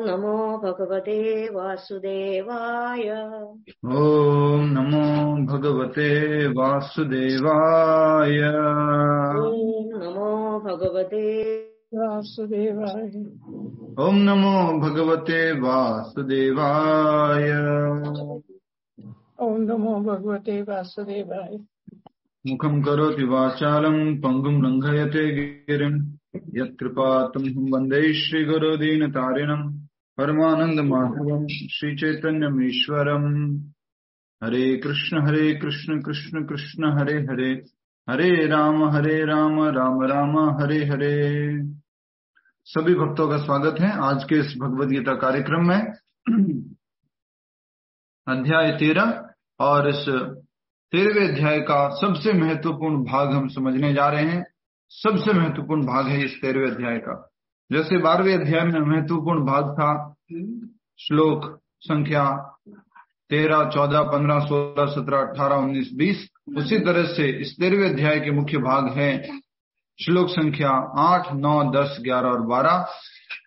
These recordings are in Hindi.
नमो भगवते वासुदेवाय। ओम नमो भगवते वासुदेवाय। ओम नमो भगवते वासुदेवाय। ओम नमो भगवते वासुदेवाय। ओम नमो भगवते वासुदेवाय। मुखं करोति वाचालं पंगुं लंघयते गिरिं यत्कृपातमहं वन्दे श्रीगुरुदीनतारिणं परमानन्दमाधवं श्रीचैतन्यमीश्वरम्। हरे कृष्ण कृष्ण कृष्ण हरे हरे, हरे राम राम राम हरे हरे। सभी भक्तों का स्वागत है आज के इस भगवद गीता कार्यक्रम में। अध्याय 13 और इस 13वें अध्याय का सबसे महत्वपूर्ण भाग हम समझने जा रहे हैं। सबसे महत्वपूर्ण भाग है इस 13वें अध्याय का। जैसे 12वें अध्याय में महत्वपूर्ण भाग था श्लोक संख्या 13, 14, 15, 16, 17, 18, 19, 20, उसी तरह से इस 13वें अध्याय के मुख्य भाग है श्लोक संख्या 8, 9, 10, 11 और 12।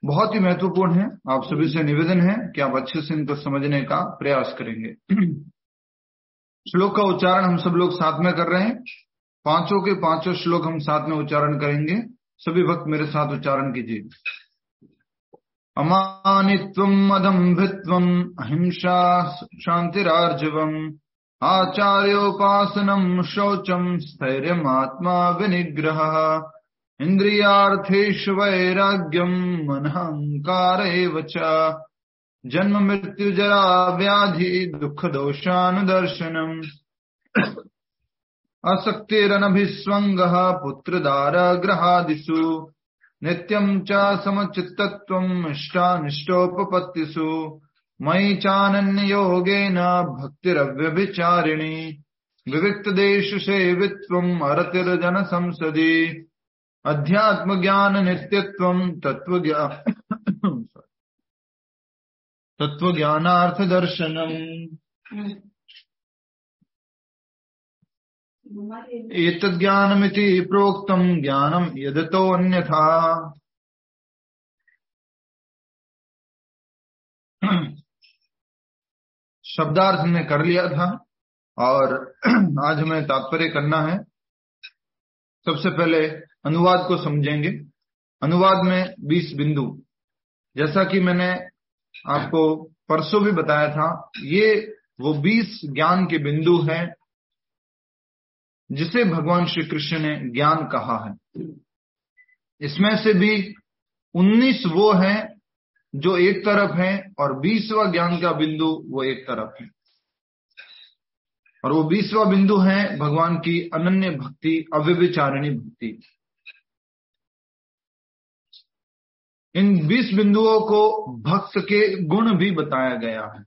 बहुत ही महत्वपूर्ण है। आप सभी से निवेदन है कि आप अच्छे से इनको समझने का प्रयास करेंगे। श्लोक का उच्चारण हम सब लोग साथ में कर रहे हैं। पांचों के पांचों श्लोक हम साथ में उच्चारण करेंगे। सभी भक्त मेरे साथ उच्चारण कीजिए। अमानित्वम् अदम्भित्वम् अहिंसा शान्तिरार्जवम् आचार्योपासनम् शौचम् स्थैर्यमात्मा विनिग्रहः इन्द्रियार्थेषु वैराग्यम् मनहङ्कार एव च जन्म मृत्यु जरा व्याधि दुख दोषानुदर्शनम् असक्तिरनभिस्वङ्गः पुत्रदारगृहादिषु नित्यं च समचित्तत्वम् इष्टानिष्टोपपत्तिषु मयि चानन्ययोगेन भक्तिरव्यभिचारिणी विविक्तदेशसेवित्वम् अरतिर्जन संसदि अध्यात्मज्ञान नित्यत्वम् तत्त्वज्ञानार्थदर्शनम् एतज्ज्ञानमिति प्रोक्तम् ज्ञानम् यदतो अन्यथा। शब्दार्थ हमने कर लिया था और आज हमें तात्पर्य करना है। सबसे पहले अनुवाद को समझेंगे। अनुवाद में 20 बिंदु, जैसा कि मैंने आपको परसों भी बताया था, ये वो 20 ज्ञान के बिंदु हैं जिसे भगवान श्री कृष्ण ने ज्ञान कहा है। इसमें से भी 19 वो हैं जो एक तरफ हैं और 20वां ज्ञान का बिंदु वो एक तरफ है। और वो 20वां बिंदु है भगवान की अनन्य भक्ति, अव्यभिचारिणी भक्ति। इन 20 बिंदुओं को भक्त के गुण भी बताया गया है।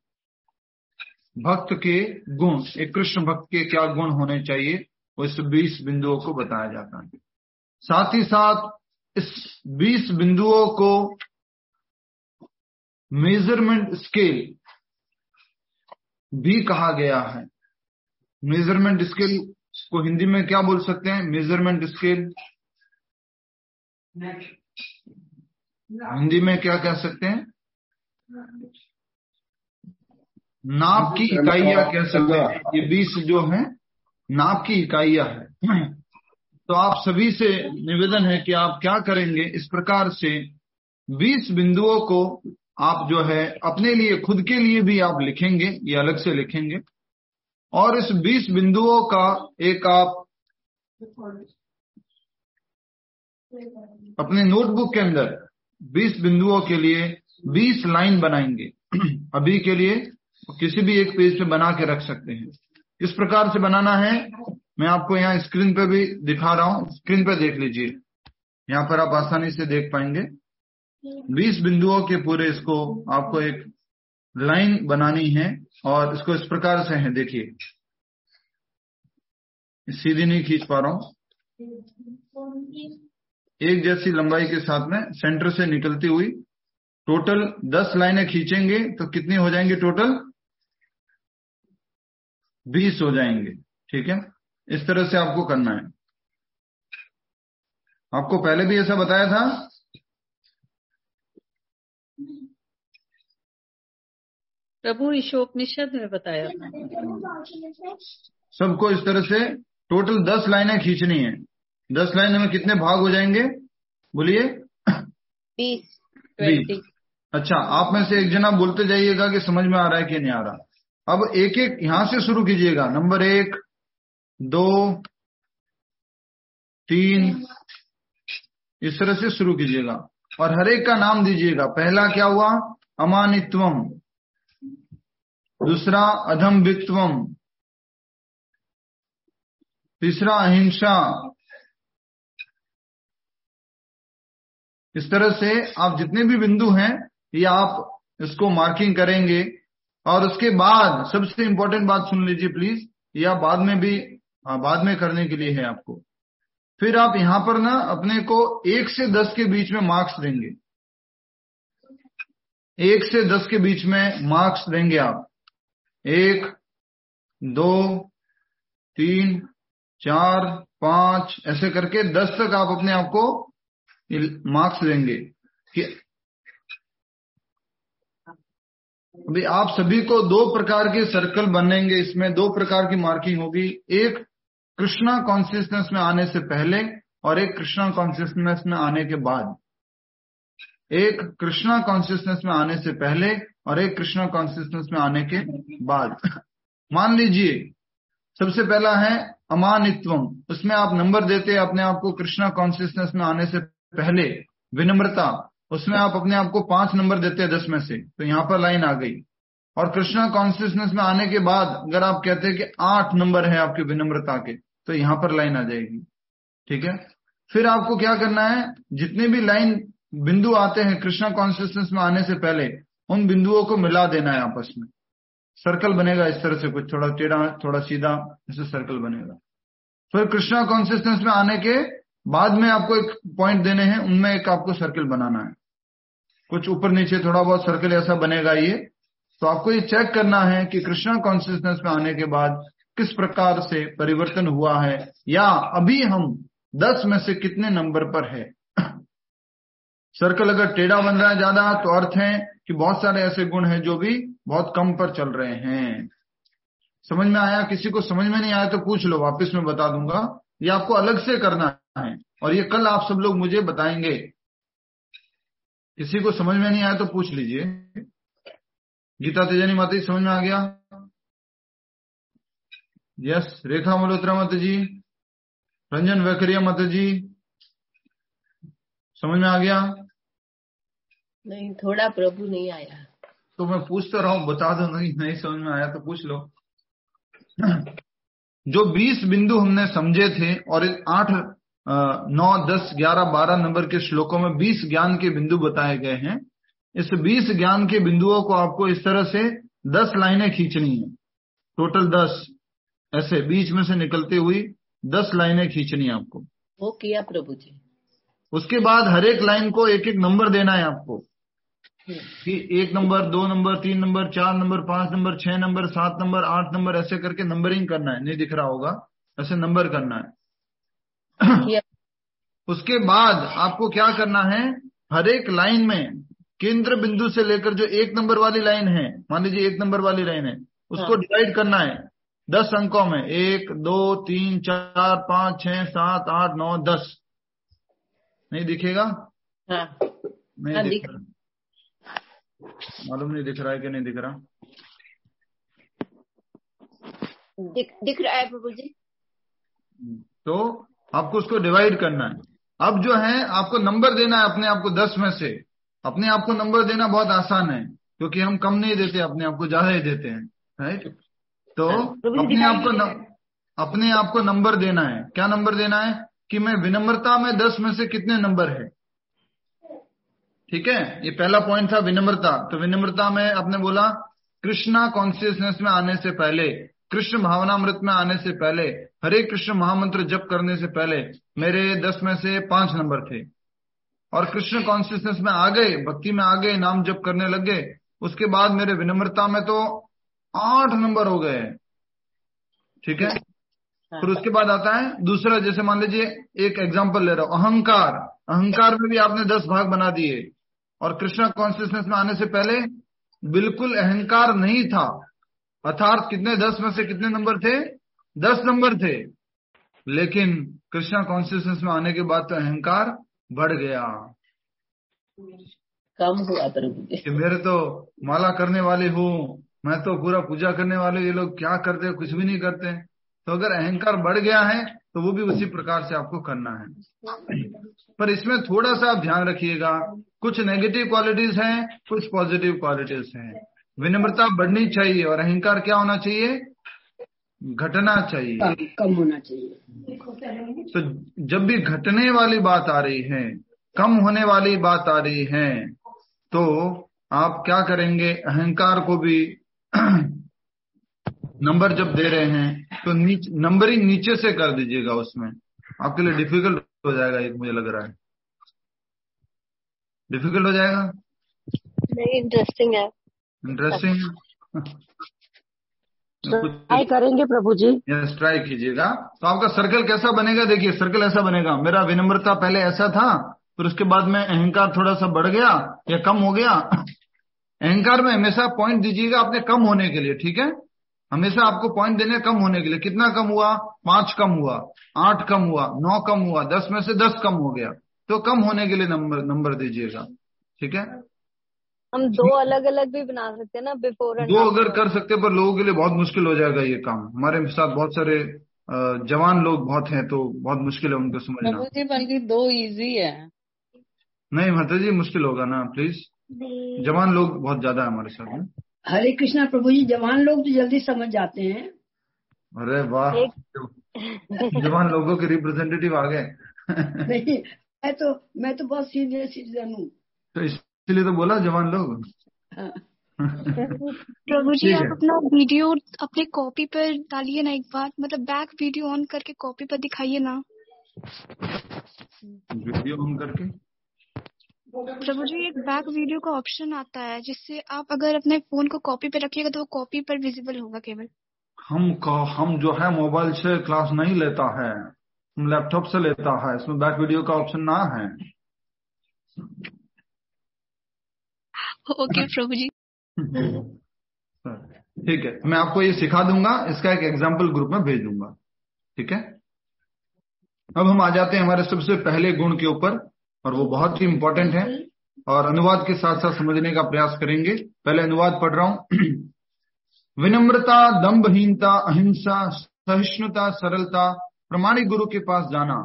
भक्त के गुण, एक कृष्ण भक्त के क्या गुण होने चाहिए, उस 20 बिंदुओं को बताया जाता है। साथ ही साथ इस 20 बिंदुओं को मेजरमेंट स्केल भी कहा गया है। मेजरमेंट स्केल को हिंदी में क्या बोल सकते हैं? मेजरमेंट स्केल हिंदी में क्या कह सकते हैं? नाप की इकाइयां कह सकते हैं। ये 20 जो है नाप की इकाइयां है। तो आप सभी से निवेदन है कि आप क्या करेंगे, इस प्रकार से 20 बिंदुओं को आप जो है अपने लिए, खुद के लिए भी आप लिखेंगे, ये अलग से लिखेंगे। और इस 20 बिंदुओं का एक आप अपने नोटबुक के अंदर 20 बिंदुओं के लिए 20 लाइन बनाएंगे। अभी के लिए किसी भी एक पेज पे बना के रख सकते हैं। इस प्रकार से बनाना है। मैं आपको यहाँ स्क्रीन पे भी दिखा रहा हूँ, स्क्रीन पे देख लीजिए। यहाँ पर आप आसानी से देख पाएंगे 20 बिंदुओं के पूरे, इसको आपको एक लाइन बनानी है और इसको इस प्रकार से है, देखिए सीधी नहीं खींच पा रहा हूँ। एक जैसी लंबाई के साथ में सेंटर से निकलती हुई टोटल 10 लाइनें खींचेंगे तो कितनी हो जाएंगी? टोटल 20 हो जाएंगे। ठीक है, इस तरह से आपको करना है। आपको पहले भी ऐसा बताया था प्रभु ईशोपनिषद में बताया था। सबको इस तरह से टोटल 10 लाइनें खींचनी है। 10 लाइनें में कितने भाग हो जाएंगे बोलिए? 20। अच्छा, आप में से एक जना बोलते जाइएगा कि समझ में आ रहा है कि नहीं आ रहा। अब एक एक यहां से शुरू कीजिएगा। नंबर 1, 2, 3 इस तरह से शुरू कीजिएगा और हर एक का नाम दीजिएगा। पहला क्या हुआ? अमानित्वम। दूसरा अधम्बित्वम। तीसरा अहिंसा। इस तरह से आप जितने भी बिंदु हैं ये आप इसको मार्किंग करेंगे। और उसके बाद सबसे इंपॉर्टेंट बात सुन लीजिए प्लीज, या बाद में भी बाद में करने के लिए है आपको। फिर आप यहां पर ना अपने को 1 से 10 के बीच में मार्क्स देंगे। 1 से 10 के बीच में मार्क्स देंगे आप। 1, 2, 3, 4, 5 ऐसे करके 10 तक आप अपने आप को मार्क्स देंगे कि अभी आप सभी को 2 प्रकार के सर्कल बनेंगे। इसमें 2 प्रकार की मार्किंग होगी। एक कृष्णा कॉन्शियसनेस में आने से पहले और एक कृष्णा कॉन्शियसनेस में आने के बाद। एक कृष्णा कॉन्शियसनेस में आने से पहले और एक कृष्णा कॉन्शियसनेस में आने के बाद। मान लीजिए सबसे पहला है अमानित्वम। उसमें आप नंबर देते हैं अपने आप को कृष्णा कॉन्शियसनेस में आने से पहले। विनम्रता, उसमें आप अपने आप को 5 नंबर देते हैं 10 में से, तो यहां पर लाइन आ गई। और कृष्णा कॉन्शियसनेस में आने के बाद अगर आप कहते हैं कि 8 नंबर है आपके विनम्रता के, तो यहां पर लाइन आ जाएगी। ठीक है। फिर आपको क्या करना है, जितने भी लाइन बिंदु आते हैं कृष्णा कॉन्शियसनेस में आने से पहले, उन बिंदुओं को मिला देना है आपस में। सर्कल बनेगा इस तरह से, कुछ थोड़ा टेढ़ा थोड़ा सीधा ऐसे सर्कल बनेगा। फिर कृष्णा कॉन्शियसनेस में आने के बाद में आपको एक पॉइंट देने हैं, उनमें एक आपको सर्कल बनाना है। कुछ ऊपर नीचे थोड़ा बहुत सर्कल ऐसा बनेगा ये। तो आपको ये चेक करना है कि कृष्णा कॉन्शियसनेस में आने के बाद किस प्रकार से परिवर्तन हुआ है, या अभी हम 10 में से कितने नंबर पर है। सर्कल अगर टेढ़ा बन रहा है ज्यादा, तो अर्थ है कि बहुत सारे ऐसे गुण हैं जो भी बहुत कम पर चल रहे हैं। समझ में आया? किसी को समझ में नहीं आया तो पूछ लो, वापस मैं बता दूंगा। ये आपको अलग से करना है और ये कल आप सब लोग मुझे बताएंगे। किसी को समझ में नहीं आया तो पूछ लीजिए। गीता तेजानी माता जी समझ में आ गया? यस। रेखा मल्होत्रा माता जी, रंजन वैकरिया माता जी, समझ में आ गया? नहीं, थोड़ा प्रभु नहीं आया। तो मैं पूछ तो रहा हूं, बता दो। नहीं समझ में आया तो पूछ लो। जो 20 बिंदु हमने समझे थे और 8, 9, 10, 11, 12 नंबर के श्लोकों में 20 ज्ञान के बिंदु बताए गए हैं। इस 20 ज्ञान के बिंदुओं को आपको इस तरह से 10 लाइनें खींचनी है। टोटल 10 ऐसे बीच में से निकलती हुई 10 लाइनें खींचनी है आपको। वो किया प्रभु जी। उसके बाद हर एक लाइन को एक एक नंबर देना है आपको कि 1 number, 2 number, 3 number, 4 number, 5 number, 6 number, 7 number, 8 number, ऐसे करके नंबरिंग करना है। नहीं दिख रहा होगा, ऐसे नंबर करना है। उसके बाद आपको क्या करना है, हर एक लाइन में केंद्र बिंदु से लेकर जो 1 नंबर वाली लाइन है, मान लीजिए 1 नंबर वाली लाइन है, उसको डिवाइड करना है 10 अंकों में। 1, 2, 3, 4, 5, 6, 7, 8, 9, 10। नहीं दिखेगा? नहीं दिख रहा। मालूम नहीं दिख रहा है कि नहीं दिख रहा। दिख रहा है प्रभु जी। तो आपको उसको डिवाइड करना है। अब जो है आपको नंबर देना है अपने आप को 10 में से। अपने आप को नंबर देना बहुत आसान है, क्योंकि हम कम नहीं देते, अपने आप को ज्यादा ही देते हैं, राइट। तो अपने आप को नंबर देना है। क्या नंबर देना है कि मैं विनम्रता में 10 में से कितने नंबर है। ठीक है, ये पहला पॉइंट था विनम्रता। तो विनम्रता में आपने बोला कृष्णा कॉन्शियसनेस में आने से पहले, कृष्ण भावनामृत में आने से पहले, हरे कृष्ण महामंत्र जप करने से पहले मेरे 10 में से 5 नंबर थे। और कृष्ण कॉन्शियसनेस में आ गए, भक्ति में आ गए, नाम जप करने लग गए, उसके बाद मेरे विनम्रता में तो 8 नंबर हो गए। ठीक है। फिर उसके बाद आता है दूसरा, जैसे मान लीजिए एक एग्जांपल ले रहा हूं, अहंकार। अहंकार में भी आपने 10 भाग बना दिए। और कृष्णा कॉन्शियसनेस में आने से पहले बिल्कुल अहंकार नहीं था। अर्थात कितने 10 में से कितने नंबर थे? 10 नंबर थे। लेकिन कृष्णा कॉन्शियसनेस में आने के बाद तो अहंकार बढ़ गया कम हुआ प्रभु जी। कि मेरे तो माला करने वाले हूँ, मैं तो पूरा पूजा करने वाले, ये लोग क्या करते, कुछ भी नहीं करते। तो अगर अहंकार बढ़ गया है तो वो भी उसी प्रकार से आपको करना है। पर इसमें थोड़ा सा आप ध्यान रखिएगा, कुछ नेगेटिव क्वालिटीज हैं, कुछ पॉजिटिव क्वालिटीज हैं। विनम्रता बढ़नी चाहिए और अहंकार क्या होना चाहिए? घटना चाहिए, कम होना चाहिए। तो जब भी घटने वाली बात आ रही है, कम होने वाली बात आ रही है, तो आप क्या करेंगे? अहंकार को भी नंबर जब दे रहे हैं तो नंबरिंग नीचे से कर दीजिएगा। उसमें आपके लिए डिफिकल्ट हो जाएगा, एक मुझे लग रहा है डिफिकल्ट हो जाएगा। नहीं, इंटरेस्टिंग है। इंटरेस्टिंग ट्राई करेंगे प्रभु जी। यस, ट्राई कीजिएगा। तो आपका सर्कल कैसा बनेगा? देखिए, सर्कल ऐसा बनेगा, मेरा विनम्रता पहले ऐसा था, फिर उसके बाद में अहंकार थोड़ा सा बढ़ गया या कम हो गया। अहंकार में हमेशा पॉइंट दीजिएगा अपने कम होने के लिए, ठीक है? हमेशा आपको पॉइंट देने कम होने के लिए। कितना कम हुआ? 5 कम हुआ, 8 कम हुआ, 9 कम हुआ, 10 में से 10 कम हो गया, तो कम होने के लिए नंबर दीजिएगा, ठीक है? हम 2 अलग अलग भी बना सकते हैं ना, बिफोर एंड 2 अगर कर सकते, पर लोगों के लिए बहुत मुश्किल हो जाएगा ये काम। हमारे साथ बहुत सारे जवान लोग बहुत हैं, तो बहुत मुश्किल है उनको समझना। प्रभु जी बल्कि 2 इजी है। नहीं माता जी, मुश्किल होगा ना, प्लीज। जवान लोग बहुत ज्यादा है हमारे साथ में। हरे कृष्णा प्रभु जी, जवान लोग तो जल्दी समझ जाते हैं। अरे वाह, जवान लोगों के रिप्रेजेंटेटिव आ गए। नहीं, मैं तो बहुत सीनियर सिटीजन हूँ, तो इसलिए तो बोला जवान लोग। हाँ। प्रभु जी, आप अपना वीडियो अपने कॉपी पर डालिए ना एक बार, मतलब बैक वीडियो ऑन करके कॉपी पर दिखाइए ना। वीडियो ऑन करके प्रभु जी, एक बैक वीडियो का ऑप्शन आता है, जिससे आप अगर अपने फोन को कॉपी पे रखिएगा तो वो कॉपी पर विजिबल होगा केवल। हम जो है मोबाइल से क्लास नहीं लेता है, हम लैपटॉप से लेता है, इसमें बैक वीडियो का ऑप्शन ना है। ओके प्रभु जी। ठीक है, मैं आपको ये सिखा दूंगा, इसका एक एग्जाम्पल ग्रुप में भेज दूंगा, ठीक है? अब हम आ जाते हैं हमारे सबसे पहले गुण के ऊपर, और वो बहुत ही इंपॉर्टेंट है, और अनुवाद के साथ साथ समझने का प्रयास करेंगे। पहले अनुवाद पढ़ रहा हूं। विनम्रता, दंभहीनता, अहिंसा, सहिष्णुता, सरलता, प्रमाणिक गुरु के पास जाना,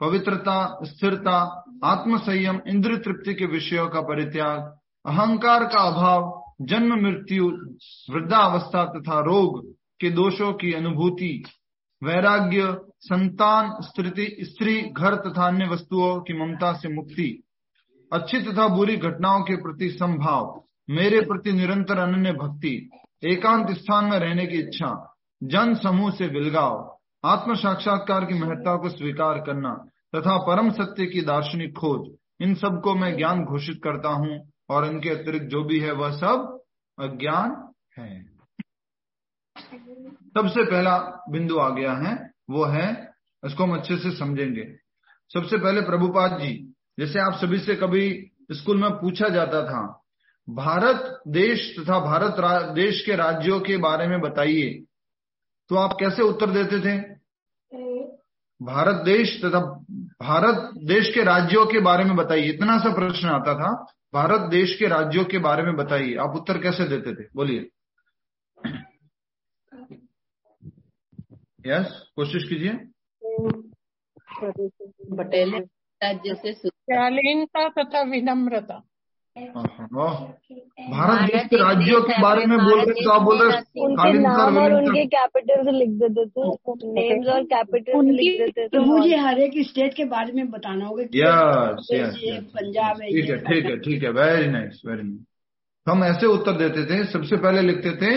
पवित्रता, स्थिरता, आत्मसंयम, इंद्रिय तृप्ति के विषयों का परित्याग, अहंकार का अभाव, जन्म मृत्यु, वृद्धावस्था तथा रोग के दोषों की अनुभूति, वैराग्य, संतान, स्त्री, घर तथा अन्य वस्तुओं की ममता से मुक्ति, अच्छी तथा बुरी घटनाओं के प्रति संभाव, मेरे प्रति निरंतर अनन्य भक्ति, एकांत स्थान में रहने की इच्छा, जन समूह से विलगाव, आत्म साक्षात्कार की महत्ता को स्वीकार करना तथा परम सत्य की दार्शनिक खोज, इन सब को मैं ज्ञान घोषित करता हूं, और इनके अतिरिक्त जो भी है वह सब अज्ञान है। सबसे पहला बिंदु आ गया है, वो है, इसको हम अच्छे से समझेंगे। सबसे पहले प्रभुपाद जी, जैसे आप सभी से कभी स्कूल में पूछा जाता था, भारत देश तथा भारत देश के राज्यों के बारे में बताइए, तो आप कैसे उत्तर देते थे? भारत देश तथा भारत देश के राज्यों के बारे में बताइए, इतना सा प्रश्न आता था, भारत देश के राज्यों के बारे में बताइए, आप उत्तर कैसे देते थे? बोलिए। यस, कोशिश कीजिए। पटेल राज्य से शालीनता तथा विनम्रता। भारत देश के राज्यों के बारे में बोल रहे, तो आप बोल रहे उनके नाम और उनके कैपिटल्स लिख देते थे, नेम्स और कैपिटल्स लिख देते थे। प्रभु जी, हर एक स्टेट के बारे में बताना होगा। यस, पंजाब है, ठीक है, वेरी नाइस, वेरी नाइस। हम ऐसे उत्तर देते थे, सबसे पहले लिखते थे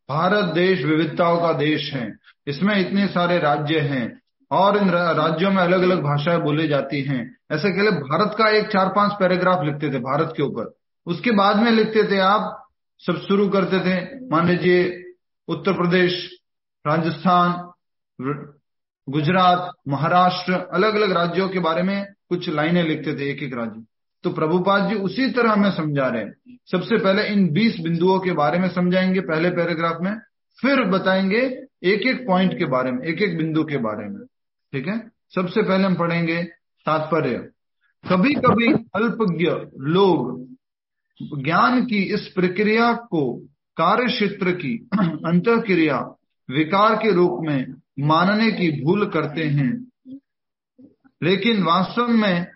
भारत देश विविधताओं का देश है, इसमें इतने सारे राज्य हैं और इन राज्यों में अलग अलग भाषाएं बोली जाती हैं। ऐसे के लिए भारत का एक 4-5 पैराग्राफ लिखते थे भारत के ऊपर। उसके बाद में लिखते थे, आप सब शुरू करते थे, मान लीजिए उत्तर प्रदेश, राजस्थान, गुजरात, महाराष्ट्र, अलग अलग राज्यों के बारे में कुछ लाइनें लिखते थे, एक एक राज्य। तो प्रभुपाद जी उसी तरह हमें समझा रहे हैं। सबसे पहले इन 20 बिंदुओं के बारे में समझाएंगे पहले पैराग्राफ में, फिर बताएंगे एक एक पॉइंट के बारे में, एक एक बिंदु के बारे में। ठीक है, सबसे पहले हम पढ़ेंगे तात्पर्य। कभी कभी अल्पज्ञ लोग ज्ञान की इस प्रक्रिया को कार्य क्षेत्र की अंतःक्रिया विकार के रूप में मानने की भूल करते हैं, लेकिन वास्तव में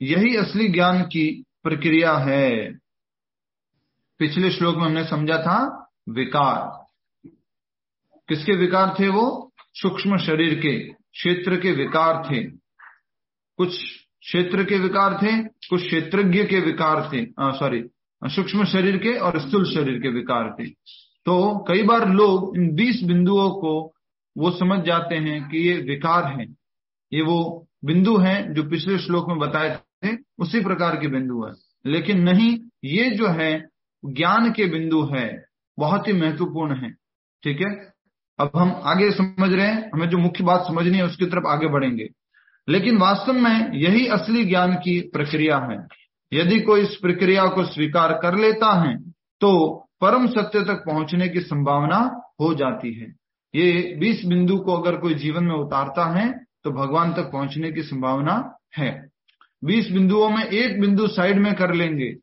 यही असली ज्ञान की प्रक्रिया है। पिछले श्लोक में हमने समझा था विकार, किसके विकार थे? वो सूक्ष्म शरीर के, क्षेत्र के विकार थे। कुछ क्षेत्र के विकार थे, कुछ क्षेत्रज्ञ के विकार थे, सूक्ष्म शरीर के और स्थूल शरीर के विकार थे। तो कई बार लोग इन 20 बिंदुओं को वो समझ जाते हैं कि ये विकार है, ये वो बिंदु हैं जो पिछले श्लोक में बताए थे, उसी प्रकार के बिंदु है। लेकिन नहीं, ये जो है ज्ञान के बिंदु है, बहुत ही महत्वपूर्ण है। ठीक है, अब हम आगे समझ रहे हैं, हमें जो मुख्य बात समझनी है उसकी तरफ आगे बढ़ेंगे। लेकिन वास्तव में यही असली ज्ञान की प्रक्रिया है। यदि कोई इस प्रक्रिया को स्वीकार कर लेता है तो परम सत्य तक पहुंचने की संभावना हो जाती है। ये 20 बिंदु को अगर कोई जीवन में उतारता है तो भगवान तक पहुंचने की संभावना है। 20 बिंदुओं में एक बिंदु साइड में कर लेंगे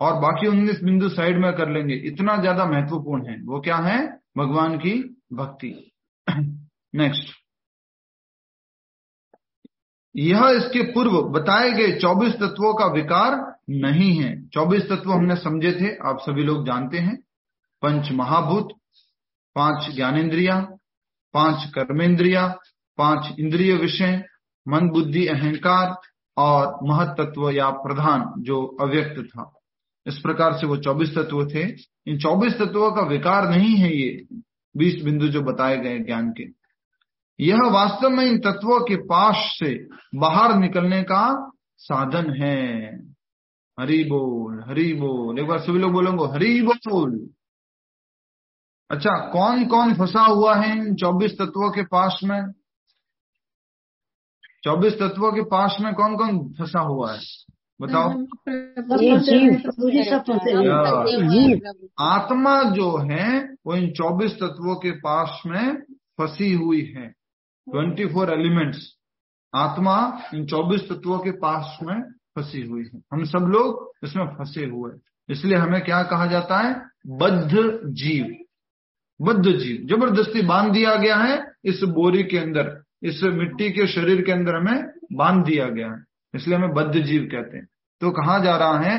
और बाकी 19 बिंदु साइड में कर लेंगे, इतना ज्यादा महत्वपूर्ण है। वो क्या है? भगवान की भक्ति। नेक्स्ट, यह इसके पूर्व बताए गए 24 तत्वों का विकार नहीं है। 24 तत्व हमने समझे थे, आप सभी लोग जानते हैं। 5 महाभूत, 5 ज्ञानेन्द्रिया, 5 कर्मेंद्रिया, 5 इंद्रिय विषय, मन बुद्धि अहंकार और महत तत्व या प्रधान जो अव्यक्त था। इस प्रकार से वो 24 तत्व थे। इन 24 तत्वों का विकार नहीं है ये 20 बिंदु जो बताए गए ज्ञान के। यह वास्तव में इन तत्वों के पाश से बाहर निकलने का साधन है। हरि बोल, हरि बोल। एक बार सभी लोग बोलेंगे हरि बोल। अच्छा, कौन कौन फंसा हुआ है इन 24 तत्वों के पास में? 24 तत्वों के पास में कौन कौन फंसा हुआ है बताओ? आत्मा जो है वो इन 24 तत्वों के पास में फंसी हुई है। 24 एलिमेंट्स, आत्मा इन 24 तत्वों के पास में फंसी हुई है। हम सब लोग इसमें फंसे हुए, इसलिए हमें क्या कहा जाता है? बद्ध जीव। बद्ध जीव, जबरदस्ती बांध दिया गया है इस बोरी के अंदर, इस मिट्टी के शरीर के अंदर हमें बांध दिया गया है, इसलिए हमें बद्ध जीव कहते हैं। तो कहा जा रहा है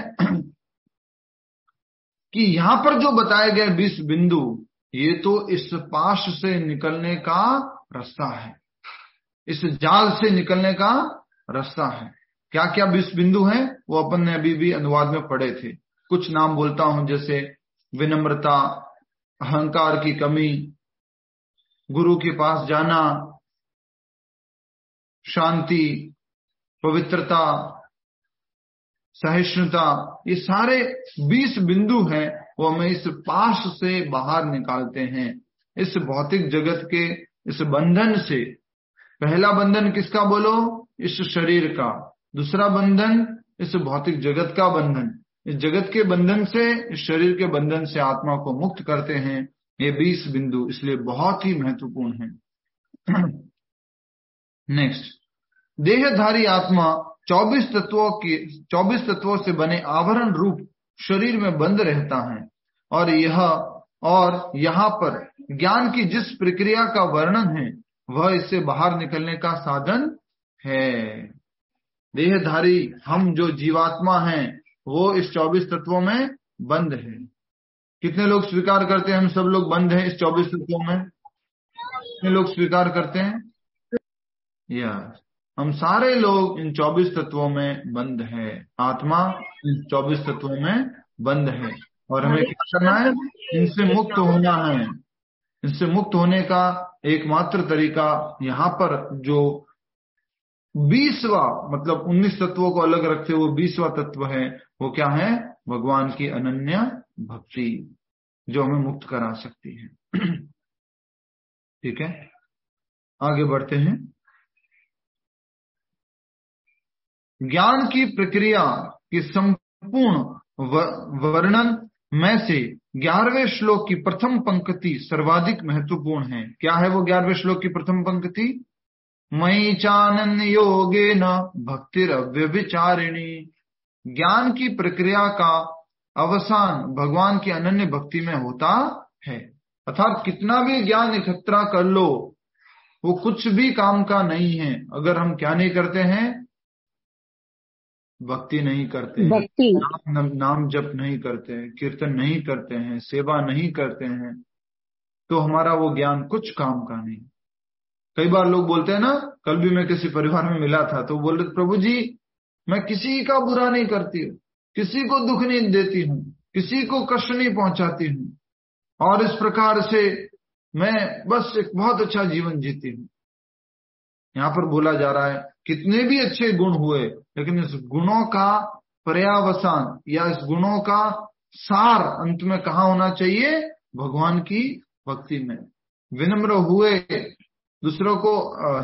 कि यहां पर जो बताए गए 20 बिंदु, ये तो इस पाश से निकलने का रास्ता है, इस जाल से निकलने का रास्ता है। क्या क्या 20 बिंदु हैं वो अपन ने अभी भी अनुवाद में पढ़े थे। कुछ नाम बोलता हूं, जैसे विनम्रता, अहंकार की कमी, गुरु के पास जाना, शांति, पवित्रता, सहिष्णुता। ये सारे 20 बिंदु हैं, वो हमें इस पाश से बाहर निकालते हैं, इस भौतिक जगत के इस बंधन से। पहला बंधन किसका बोलो? इस शरीर का। दूसरा बंधन इस भौतिक जगत का बंधन। इस जगत के बंधन से, इस शरीर के बंधन से आत्मा को मुक्त करते हैं ये 20 बिंदु, इसलिए बहुत ही महत्वपूर्ण है। नेक्स्ट, देहधारी आत्मा 24 तत्वों से बने आवरण रूप शरीर में बंद रहता है, और यहाँ पर ज्ञान की जिस प्रक्रिया का वर्णन है वह इससे बाहर निकलने का साधन है। देहधारी हम जो जीवात्मा हैं वो इस 24 तत्वों में बंद है। कितने लोग स्वीकार करते हैं हम सब लोग बंद हैं इस 24 तत्वों में? कितने लोग स्वीकार करते हैं? हम सारे लोग इन 24 तत्वों में बंद है। आत्मा इन 24 तत्वों में बंद है और हमें क्या करना है? इनसे मुक्त होना है। इनसे मुक्त होने का एकमात्र तरीका यहाँ पर जो 20वां, मतलब 19 तत्वों को अलग रखते हुए 20वां तत्व है, वो क्या है? भगवान की अनन्य भक्ति, जो हमें मुक्त करा सकती है। ठीक है, आगे बढ़ते हैं। ज्ञान की प्रक्रिया कि संपूर्ण वर्णन में से 11वें श्लोक की प्रथम पंक्ति सर्वाधिक महत्वपूर्ण है। क्या है वो 11वें श्लोक की प्रथम पंक्ति? मयि चानन्य योगेन भक्तिरव्यभिचारिणी। ज्ञान की प्रक्रिया का अवसान भगवान की अनन्य भक्ति में होता है। अर्थात कितना भी ज्ञान इकट्ठा कर लो, वो कुछ भी काम का नहीं है अगर हम क्या नहीं करते हैं, भक्ति नहीं करते हैं, नाम जप नहीं करते हैं, कीर्तन नहीं करते हैं, सेवा नहीं करते हैं, तो हमारा वो ज्ञान कुछ काम का नहीं। कई बार लोग बोलते हैं ना, कल भी मैं किसी परिवार में मिला था तो बोल रहे, प्रभु जी मैं किसी का बुरा नहीं करती हूँ, किसी को दुख नहीं देती हूँ, किसी को कष्ट नहीं पहुंचाती हूँ, और इस प्रकार से मैं बस एक बहुत अच्छा जीवन जीती हूँ। यहाँ पर बोला जा रहा है कितने भी अच्छे गुण हुए, लेकिन इस गुणों का पर्यावसान या इस गुणों का सार अंत में कहाँ होना चाहिए? भगवान की भक्ति में। विनम्र हुए, दूसरों को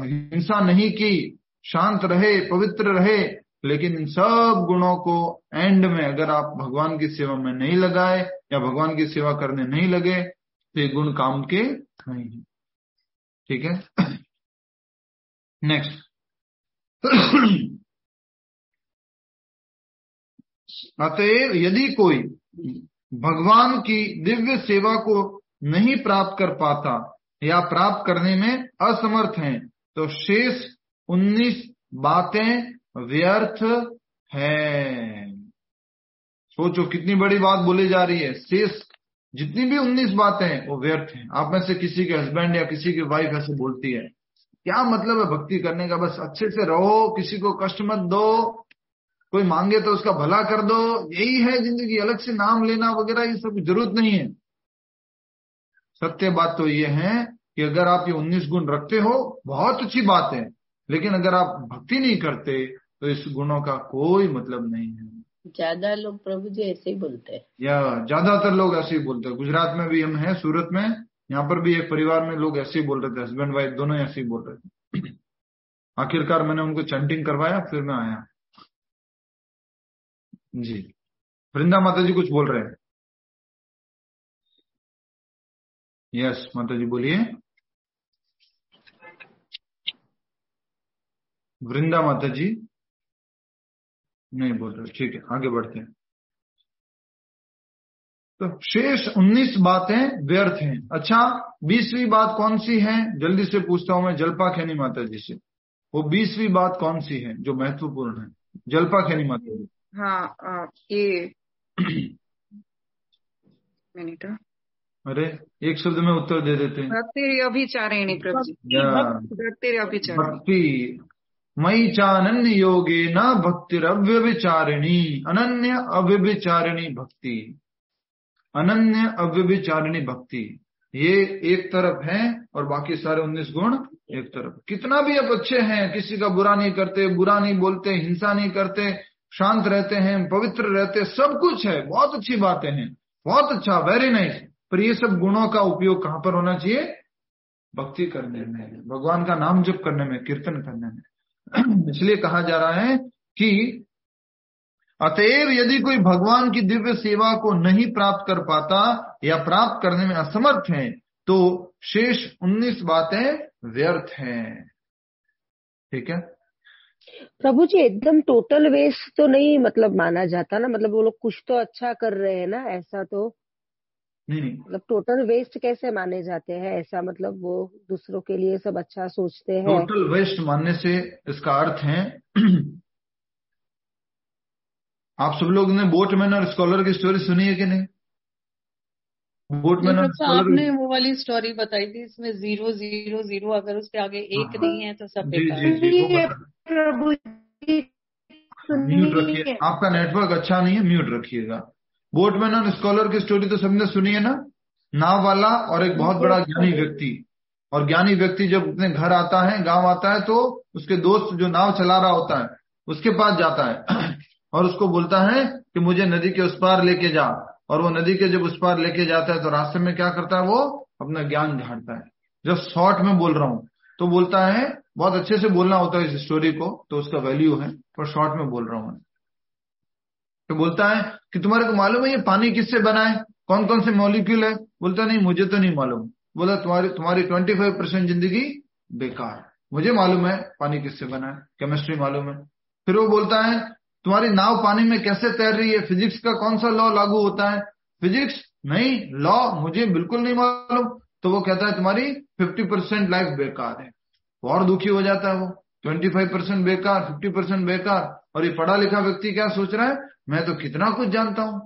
हिंसा नहीं की, शांत रहे, पवित्र रहे, लेकिन इन सब गुणों को एंड में अगर आप भगवान की सेवा में नहीं लगाए या भगवान की सेवा करने नहीं लगे तो ये गुण काम के नहीं है। ठीक है, नेक्स्ट। अतएव यदि कोई भगवान की दिव्य सेवा को नहीं प्राप्त कर पाता या प्राप्त करने में असमर्थ है तो शेष 19 बातें व्यर्थ है। सोचो कितनी बड़ी बात बोली जा रही है। शेष जितनी भी 19 बातें हैं वो व्यर्थ हैं। आप में से किसी के हस्बैंड या किसी की वाइफ ऐसे बोलती है, क्या मतलब है भक्ति करने का, बस अच्छे से रहो, किसी को कष्ट मत दो, कोई मांगे तो उसका भला कर दो, यही है जिंदगी, अलग से नाम लेना वगैरह ये सब जरूरत नहीं है। सत्य बात तो ये है कि अगर आप ये 19 गुण रखते हो बहुत अच्छी बात है, लेकिन अगर आप भक्ति नहीं करते तो इस गुणों का कोई मतलब नहीं है। ज्यादा लोग प्रभु जी ऐसे ही बोलते हैं, या ज्यादातर लोग ऐसे ही बोलते हैं। गुजरात में भी हम हैं, सूरत में, यहाँ पर भी एक परिवार में लोग ऐसे ही बोल रहे थे, हस्बैंड वाइफ दोनों ऐसे ही बोल रहे थे। आखिरकार मैंने उनको चैंटिंग करवाया, फिर मैं आया। जी, वृंदा माता जी कुछ बोल रहे हैं। यस माता जी बोलिए। वृंदा माता जी नहीं बोल रहे, ठीक है आगे बढ़ते हैं। तो शेष 19 बातें व्यर्थ हैं। अच्छा, 20वीं बात कौन सी है? जल्दी से पूछता हूं मैं जल्पा खैनी माता जी से, वो 20वीं बात कौन सी है जो महत्वपूर्ण है? जल्पा खैनी माता जी। हाँ, ये मिनट, अरे एक शब्द में उत्तर दे देते हैं। भक्ति अभिचारिणी प्रभु जी, भक्ति अभिचारिणी। भक्ति मयि चानन्य योगे न भक्तिरव्यभिचारिणी, अनन्य अव्यभिचारिणी भक्ति, अनन्य अव्यभिचारिणी भक्ति, ये एक तरफ है और बाकी सारे 19 गुण एक तरफ। कितना भी आप अच्छे हैं, किसी का बुरा नहीं करते, बुरा नहीं बोलते, हिंसा नहीं करते, शांत रहते हैं, पवित्र रहते, सब कुछ है, बहुत अच्छी बातें हैं, बहुत अच्छा, वेरी नाइस, पर ये सब गुणों का उपयोग कहां पर होना चाहिए? भक्ति करने में, भगवान का नाम जप करने में, कीर्तन करने में। इसलिए कहा जा रहा है कि अतएव यदि कोई भगवान की दिव्य सेवा को नहीं प्राप्त कर पाता या प्राप्त करने में असमर्थ है तो शेष 19 बातें व्यर्थ हैं। ठीक है प्रभु जी, एकदम टोटल वेस्ट तो नहीं मतलब माना जाता ना, मतलब वो लोग कुछ तो अच्छा कर रहे हैं ना, ऐसा तो नहीं, मतलब टोटल वेस्ट कैसे माने जाते हैं? ऐसा मतलब वो दूसरों के लिए सब अच्छा सोचते हैं। टोटल वेस्ट मानने से इसका अर्थ है आप सब लोग ने बोटमैन और स्कॉलर की स्टोरी सुनी है कि नहीं? बोटमैन और स्कॉलर, आपने वो वाली स्टोरी बताई थी, इसमें 0 0 0 अगर उसके आगे एक नहीं है तो सब बेकार है। प्रभु जी म्यूट रखिए, आपका नेटवर्क अच्छा नहीं है, म्यूट रखिएगा। बोटमैन और स्कॉलर की स्टोरी तो सबने सुनी है ना, नाव वाला और एक बहुत बड़ा ज्ञानी व्यक्ति, और ज्ञानी व्यक्ति जब अपने घर आता है, गांव आता है, तो उसके दोस्त जो नाव चला रहा होता है उसके पास जाता है और उसको बोलता है कि मुझे नदी के उस पार लेके जा, और वो नदी के जब उस पार लेके जाता है तो रास्ते में क्या करता है, वो अपना ज्ञान झाड़ता है। जब शॉर्ट में बोल रहा हूं तो बोलता है, बहुत अच्छे से बोलना होता है इस स्टोरी को तो उसका वैल्यू है, पर शॉर्ट में बोल रहा हूं मैं। तो बोलता है कि तुम्हारे को मालूम है ये पानी किससे बना है, कौन कौन से मॉलिक्यूल है? बोलता नहीं मुझे तो नहीं मालूम। बोला तुम्हारी 25% जिंदगी बेकार। मुझे मालूम है पानी किससे बना है, केमिस्ट्री मालूम है। फिर वो बोलता है तुम्हारी नाव पानी में कैसे तैर रही है, फिजिक्स का कौन सा लॉ लागू होता है? फिजिक्स नहीं, लॉ मुझे बिल्कुल नहीं मालूम। तो वो कहता है तुम्हारी 50% लाइफ बेकार है। और दुखी हो जाता है वो, 25% बेकार, 50% बेकार। और ये पढ़ा लिखा व्यक्ति क्या सोच रहा है, मैं तो कितना कुछ जानता हूँ,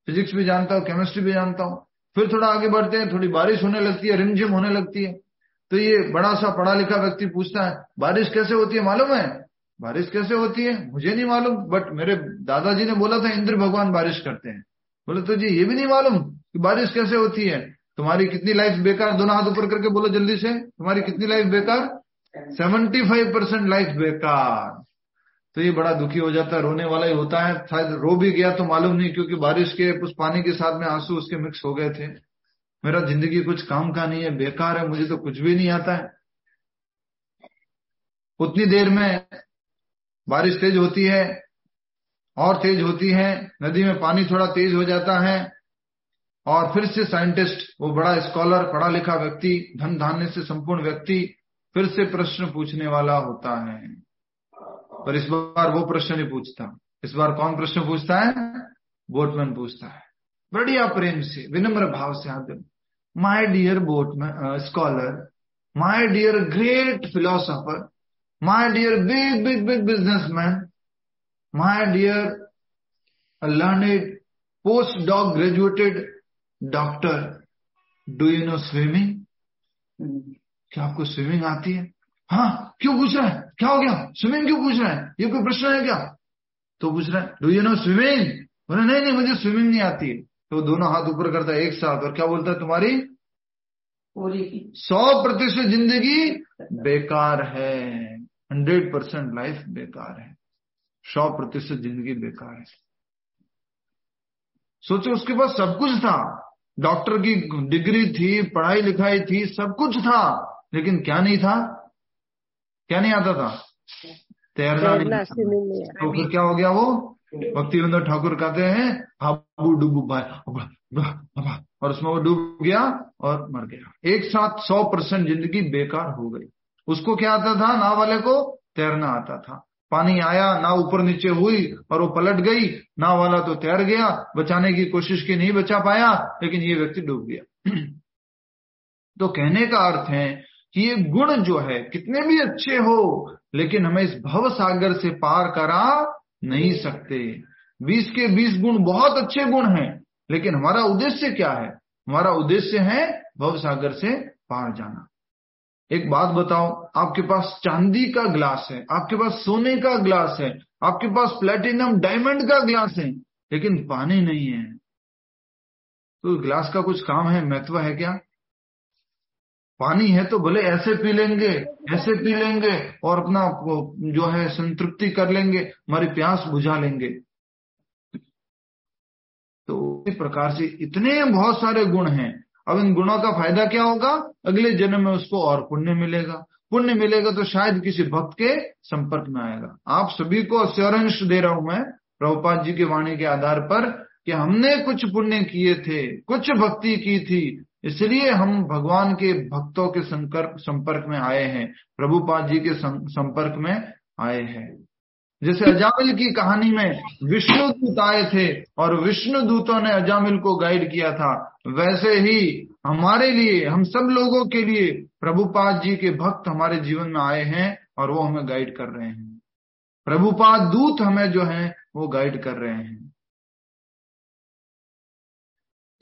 फिजिक्स भी जानता हूँ, केमिस्ट्री भी जानता हूँ। फिर थोड़ा आगे बढ़ते हैं, थोड़ी बारिश होने लगती है, रिमझिम होने लगती है। तो ये बड़ा सा पढ़ा लिखा व्यक्ति पूछता है बारिश कैसे होती है मालूम है? बारिश कैसे होती है मुझे नहीं मालूम, बट मेरे दादाजी ने बोला था इंद्र भगवान बारिश करते हैं। बोले तो जी ये भी नहीं मालूम कि बारिश कैसे होती है। तुम्हारी कितनी लाइफ बेकार, दोनों हाथ ऊपर करके बोलो जल्दी से, तुम्हारी कितनी लाइफ बेकार? 75% लाइफ बेकार। तो ये बड़ा दुखी हो जाता है, रोने वाला ही होता है। शायद रो भी गया तो मालूम नहीं, क्योंकि बारिश के उस पानी के साथ में आंसू उसके मिक्स हो गए थे। मेरा जिंदगी कुछ काम का नहीं है, बेकार है, मुझे तो कुछ भी नहीं आता है। उतनी देर में बारिश तेज होती है और तेज होती है, नदी में पानी थोड़ा तेज हो जाता है, और फिर से साइंटिस्ट, वो बड़ा स्कॉलर, पढ़ा लिखा व्यक्ति, धन धान्य से संपूर्ण व्यक्ति, फिर से प्रश्न पूछने वाला होता है। पर इस बार वो प्रश्न नहीं पूछता। इस बार कौन प्रश्न पूछता है? बोटमैन पूछता है, बढ़िया प्रेम से, विनम्र भाव से हाथ जोड़, my dear boatman scholar, my dear great philosopher, my dear big big big businessman, my dear learned post doc graduated doctor, do you know swimming? क्या आपको स्विमिंग आती है? हाँ, क्यों पूछ रहा है, क्या हो गया, स्विमिंग क्यों पूछ रहा है, ये कोई प्रश्न है क्या? तो पूछ रहा है डू यू नो स्विमिंग? बोले नहीं नहीं मुझे स्विमिंग नहीं आती है। तो दोनों हाथ ऊपर करता है एक साथ, और क्या बोलता है तुम्हारी 100% जिंदगी बेकार है, 100% लाइफ बेकार है, 100% जिंदगी बेकार है। सोचो उसके पास सब कुछ था, डॉक्टर की डिग्री थी, पढ़ाई लिखाई थी, सब कुछ था, लेकिन क्या नहीं था, क्या नहीं आता था? तैरना नहीं आता। तो फिर क्या हो गया वो? भक्तिविनोद ठाकुर कहते हैं हाबू डूबू भाई, और उसमें वो डूब गया और मर गया। एक साथ 100% जिंदगी बेकार हो गई। उसको क्या आता था? नाव वाले को तैरना आता था। पानी आया, नाव ऊपर नीचे हुई और वो पलट गई, नाव वाला तो तैर गया, बचाने की कोशिश की, नहीं बचा पाया, लेकिन ये व्यक्ति डूब गया। तो कहने का अर्थ है कि ये गुण जो है कितने भी अच्छे हो, लेकिन हमें इस भव सागर से पार करा नहीं सकते। 20 के 20 गुण बहुत अच्छे गुण हैं, लेकिन हमारा उद्देश्य क्या है? हमारा उद्देश्य है भव सागर से पार जाना। एक बात बताओ, आपके पास चांदी का ग्लास है, आपके पास सोने का ग्लास है, आपके पास प्लेटिनम डायमंड का ग्लास है, लेकिन पानी नहीं है, तो ग्लास का कुछ काम है, महत्व है क्या? पानी है तो भले ऐसे पी लेंगे, ऐसे पी लेंगे और अपना जो है संतृप्ति कर लेंगे, हमारी प्यास बुझा लेंगे। तो इस प्रकार से इतने बहुत सारे गुण हैं। अब इन गुणों का फायदा क्या होगा? अगले जन्म में उसको और पुण्य मिलेगा। पुण्य मिलेगा तो शायद किसी भक्त के संपर्क में आएगा। आप सभी को अश्योरेंस दे रहा हूं मैं प्रभुपाद जी की वाणी के आधार पर कि हमने कुछ पुण्य किए थे, कुछ भक्ति की थी, इसलिए हम भगवान के भक्तों के संपर्क में आए हैं, प्रभुपाद जी के संपर्क में आए हैं। जैसे अजामिल की कहानी में विष्णु दूत आए थे और विष्णु दूतों ने अजामिल को गाइड किया था, वैसे ही हमारे लिए, हम सब लोगों के लिए प्रभुपाद जी के भक्त हमारे जीवन में आए हैं और वो हमें गाइड कर रहे हैं। प्रभुपाद दूत हमें जो है वो गाइड कर रहे हैं।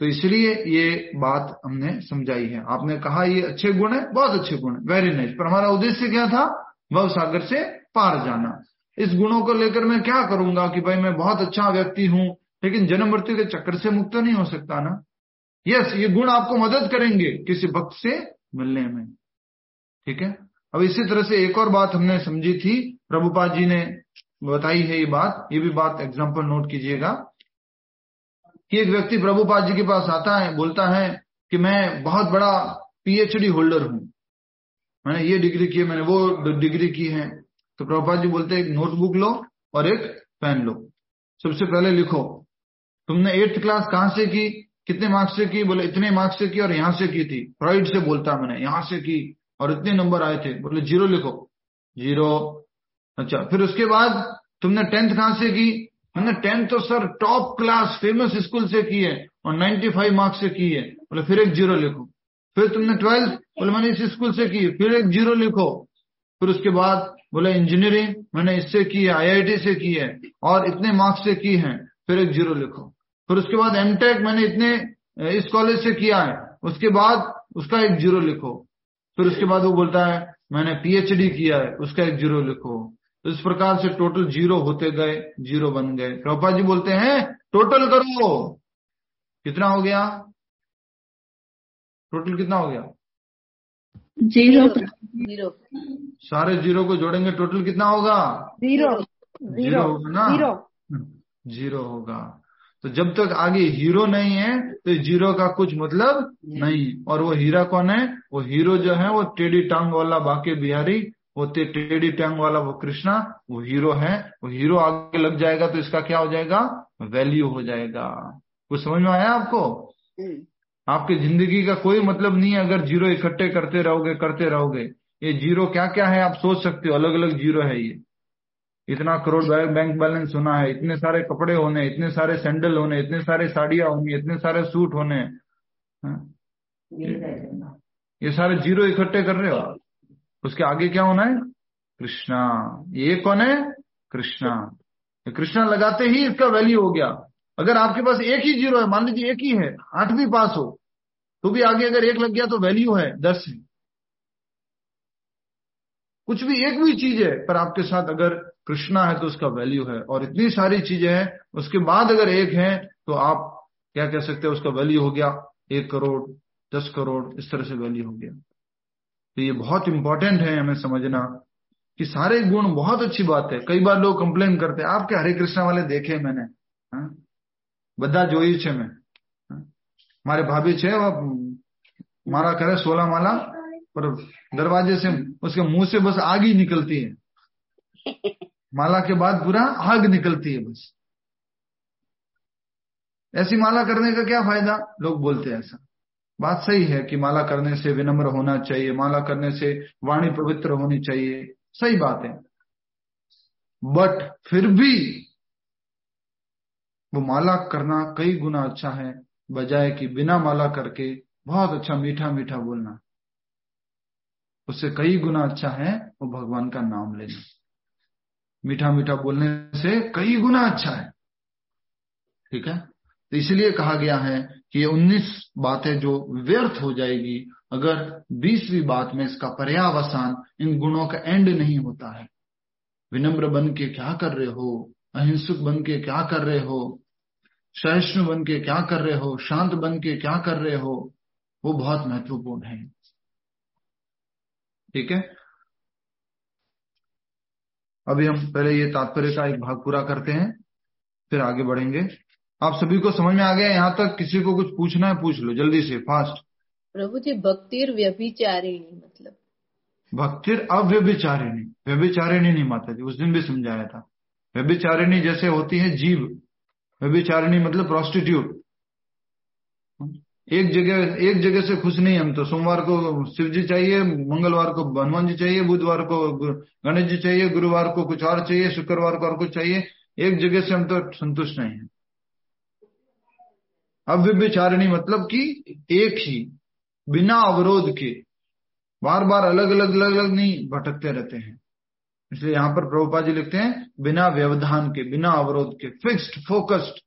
तो इसलिए ये बात हमने समझाई है। आपने कहा ये अच्छे गुण है, बहुत अच्छे गुण है, वेरी नाइस, पर हमारा उद्देश्य क्या था? भव सागर से पार जाना। इस गुणों को लेकर मैं क्या करूंगा कि भाई मैं बहुत अच्छा व्यक्ति हूं, लेकिन जन्म मृत्यु के चक्कर से मुक्त नहीं हो सकता ना। यस, ये गुण आपको मदद करेंगे किसी भक्त से मिलने में, ठीक है। अब इसी तरह से एक और बात हमने समझी थी, प्रभुपाद जी ने बताई है ये भी बात एग्जाम्पल नोट कीजिएगा कि एक व्यक्ति प्रभुपाद जी के पास आता है, बोलता है कि मैं बहुत बड़ा पीएचडी होल्डर हूं, मैंने ये डिग्री की है, मैंने वो डिग्री की है। तो प्रभुपाद जी बोलते हैं एक नोटबुक लो और एक पेन लो, सबसे पहले लिखो तुमने 8th क्लास कहां से की, कितने मार्क्स से की, बोले इतने मार्क्स से की और यहां से की थी, फ्रॉइड से बोलता मैंने यहां से की और इतने नंबर आए थे, बोले 0 लिखो 0। अच्छा, फिर उसके बाद तुमने 10th कहां से की, मैंने 10th तो sir top class famous school से की है और 95 मार्क्स से की है, बोले फिर एक 0 लिखो। फिर तुमने 12th, बोले मैंने इस स्कूल से की, फिर एक 0 लिखो। फिर उसके बाद बोले इंजीनियरिंग मैंने इससे की है, IIT से की है और इतने मार्क्स से की है, फिर एक 0 लिखो। फिर उसके बाद MTech मैंने इतने इस कॉलेज से किया है, उसके बाद उसका एक 0 लिखो। फिर उसके बाद वो बोलता है मैंने PhD किया है, उसका एक 0 लिखो। तो इस प्रकार से टोटल 0 होते गए, 0 बन गए। प्रभुपाद जी बोलते हैं टोटल करो, कितना हो गया, टोटल कितना हो गया, 0 सारे 0 को जोड़ेंगे टोटल कितना होगा, 0 होगा ना, 0 होगा। तो जब तक आगे हीरो नहीं है तो 0 का कुछ मतलब नहीं। और वो हीरा कौन है, वो हीरो जो है वो टेढ़ी टांग वाला बाके बिहारी, वो टेढ़ी टांग वाला वो कृष्णा, वो हीरो है। वो हीरो आगे लग जाएगा तो इसका क्या हो जाएगा, वैल्यू हो जाएगा। कुछ समझ में आया आपको? आपकी जिंदगी का कोई मतलब नहीं है अगर 0 इकट्ठे करते रहोगे। ये 0 क्या क्या है आप सोच सकते हो, अलग अलग 0 है ये। इतना करोड़ बैंक बैलेंस होना है, इतने सारे कपड़े होने, इतने सारे सैंडल होने, इतने सारे साड़ियां होनी, इतने सारे सूट होने, ये सारे 0 इकट्ठे कर रहे हो। उसके आगे क्या होना है, कृष्णा। ये कौन है, कृष्णा। कृष्णा लगाते ही इसका वैल्यू हो गया। अगर आपके पास एक ही 0 है, मान लीजिए एक ही है, 8वीं पास हो, तो भी आगे अगर 1 लग गया तो वैल्यू है 10। कुछ भी एक भी चीज है पर आपके साथ अगर कृष्णा है तो उसका वैल्यू है। और इतनी सारी चीजें हैं उसके बाद अगर एक है तो आप क्या कह सकते हैं, उसका वैल्यू हो गया 1 करोड़, 10 करोड़, इस तरह से वैल्यू हो गया। तो ये बहुत इंपॉर्टेंट है हमें समझना कि सारे गुण, बहुत अच्छी बात है। कई बार लोग कंप्लेन करते हैं, आपके हरे कृष्णा वाले देखे मैंने, બધા જોઈ છે मैं, हमारे भाभी छे वो मारा करे 16 माला पर दरवाजे से उसके मुंह से बस आग ही निकलती है, माला के बाद पूरा आग निकलती है बस। ऐसी माला करने का क्या फायदा, लोग बोलते हैं ऐसा। बात सही है कि माला करने से विनम्र होना चाहिए, माला करने से वाणी पवित्र होनी चाहिए, सही बात है। बट फिर भी वो माला करना कई गुना अच्छा है बजाय कि बिना माला करके बहुत अच्छा मीठा मीठा बोलना। उससे कई गुना अच्छा है वो भगवान का नाम लेना। मीठा मीठा बोलने से कई गुना अच्छा है, ठीक है। तो इसलिए कहा गया है कि ये 19 बातें जो व्यर्थ हो जाएगी अगर 20वीं बात में इसका पर्यावसान, इन गुणों का एंड नहीं होता है। विनम्र बन के क्या कर रहे हो, अहिंसक बन के क्या कर रहे हो, सहिष्णु बन के क्या कर रहे हो, शांत बन के क्या कर रहे हो, वो बहुत महत्वपूर्ण है, ठीक है। अभी हम पहले ये तात्पर्य का एक भाग पूरा करते हैं, फिर आगे बढ़ेंगे। आप सभी को समझ में आ गया यहाँ तक? किसी को कुछ पूछना है पूछ लो जल्दी से, फास्ट। प्रभु जी भक्तिर व्यभिचारिणी मतलब, भक्तिर अव्यभिचारिणी, व्यभिचारिणी नहीं माता जी, उस दिन भी समझाया था। व्यभिचारिणी जैसे होती है जीव, व्यभिचारिणी मतलब प्रोस्टिट्यूट। एक जगह से खुश नहीं हम तो। सोमवार को शिव जी चाहिए, मंगलवार को हनुमान जी चाहिए, बुधवार को गणेश जी चाहिए, गुरुवार को कुछ और चाहिए, शुक्रवार को और कुछ चाहिए। एक जगह से हम तो संतुष्ट नहीं है। अव्यभिचारिणी मतलब कि एक ही, बिना अवरोध के, बार बार अलग अलग नहीं भटकते रहते हैं। इसलिए यहाँ पर प्रभुपाद जी लिखते हैं बिना व्यवधान के, बिना अवरोध के, फिक्स्ड, फोकस्ड,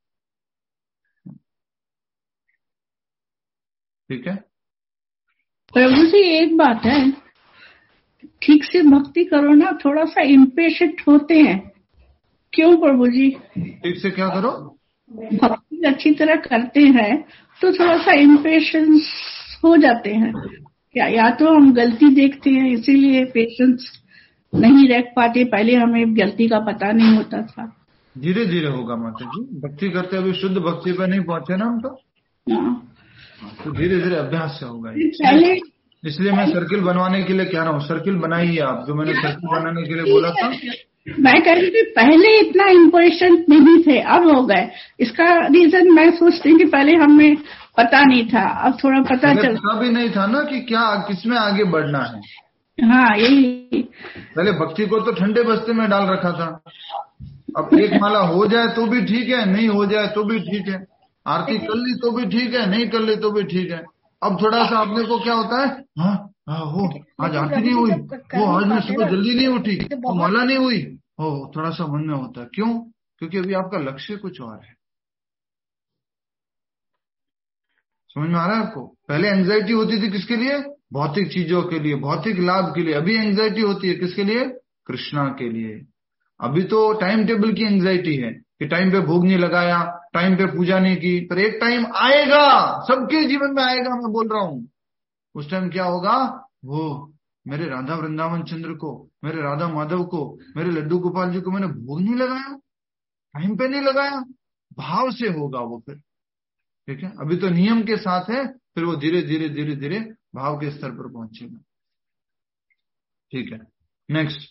ठीक है। प्रभु जी एक बात है, ठीक से भक्ति करो ना, थोड़ा सा इम्पेशेंट होते हैं। क्यों प्रभु जी? ठीक से क्या करो, भक्ति अच्छी तरह करते हैं तो थोड़ा सा इम्पेशेंस हो जाते हैं क्या? या तो हम गलती देखते हैं इसीलिए पेशेंस नहीं रख पाते। पहले हमें गलती का पता नहीं होता था। धीरे धीरे होगा माता जी, भक्ति करते अभी शुद्ध भक्ति पर नहीं पहुंचे ना हम तो धीरे धीरे अभ्यास से होगा। इसलिए मैं सर्किल बनवाने के लिए कह रहा हूँ, सर्किल बनाइए आप, जो मैंने सर्किल बनाने के लिए बोला था मैं कह रही थी पहले इतना इम्पोर्टेंट नहीं थे, अब हो गए। इसका रीजन मैं सोचती हूँ कि पहले हमें पता नहीं था, अब थोड़ा पता चल। पता भी नहीं था ना कि क्या किसमें आगे बढ़ना है। हाँ, यही। पहले भक्ति को तो ठंडे बस्ते में डाल रखा था। अब एक माला हो जाए तो भी ठीक है, नहीं हो जाए तो भी ठीक है, आरती कर ली तो भी ठीक है, नहीं कर ली तो भी ठीक है। अब थोड़ा सा अपने को क्या होता है, वो आज आरती नहीं हुई, वो आज मैं सुबह जल्दी नहीं उठी, वो माला नहीं हुई, थोड़ा सा मन में होता है। क्यों? क्योंकि अभी आपका लक्ष्य कुछ और है। समझ में आ रहा है आपको? पहले एंजाइटी होती थी किसके लिए? भौतिक चीजों के लिए, भौतिक लाभ के लिए। अभी एंजाइटी होती है किसके लिए? कृष्णा के लिए। अभी तो टाइम टेबल की एंजाइटी है कि टाइम पे भोग नहीं लगाया, टाइम पे पूजा नहीं की, पर एक टाइम आएगा, सबके जीवन में आएगा, मैं बोल रहा हूं। उस टाइम क्या होगा? वो मेरे राधा वृंदावन चंद्र को, मेरे राधा माधव को, मेरे लड्डू गोपाल जी को मैंने भोग नहीं लगाया, टाइम पे नहीं लगाया, भाव से होगा वो फिर। ठीक है, अभी तो नियम के साथ है, फिर वो धीरे धीरे धीरे धीरे भाव के स्तर पर पहुंचेगा। ठीक है, नेक्स्ट।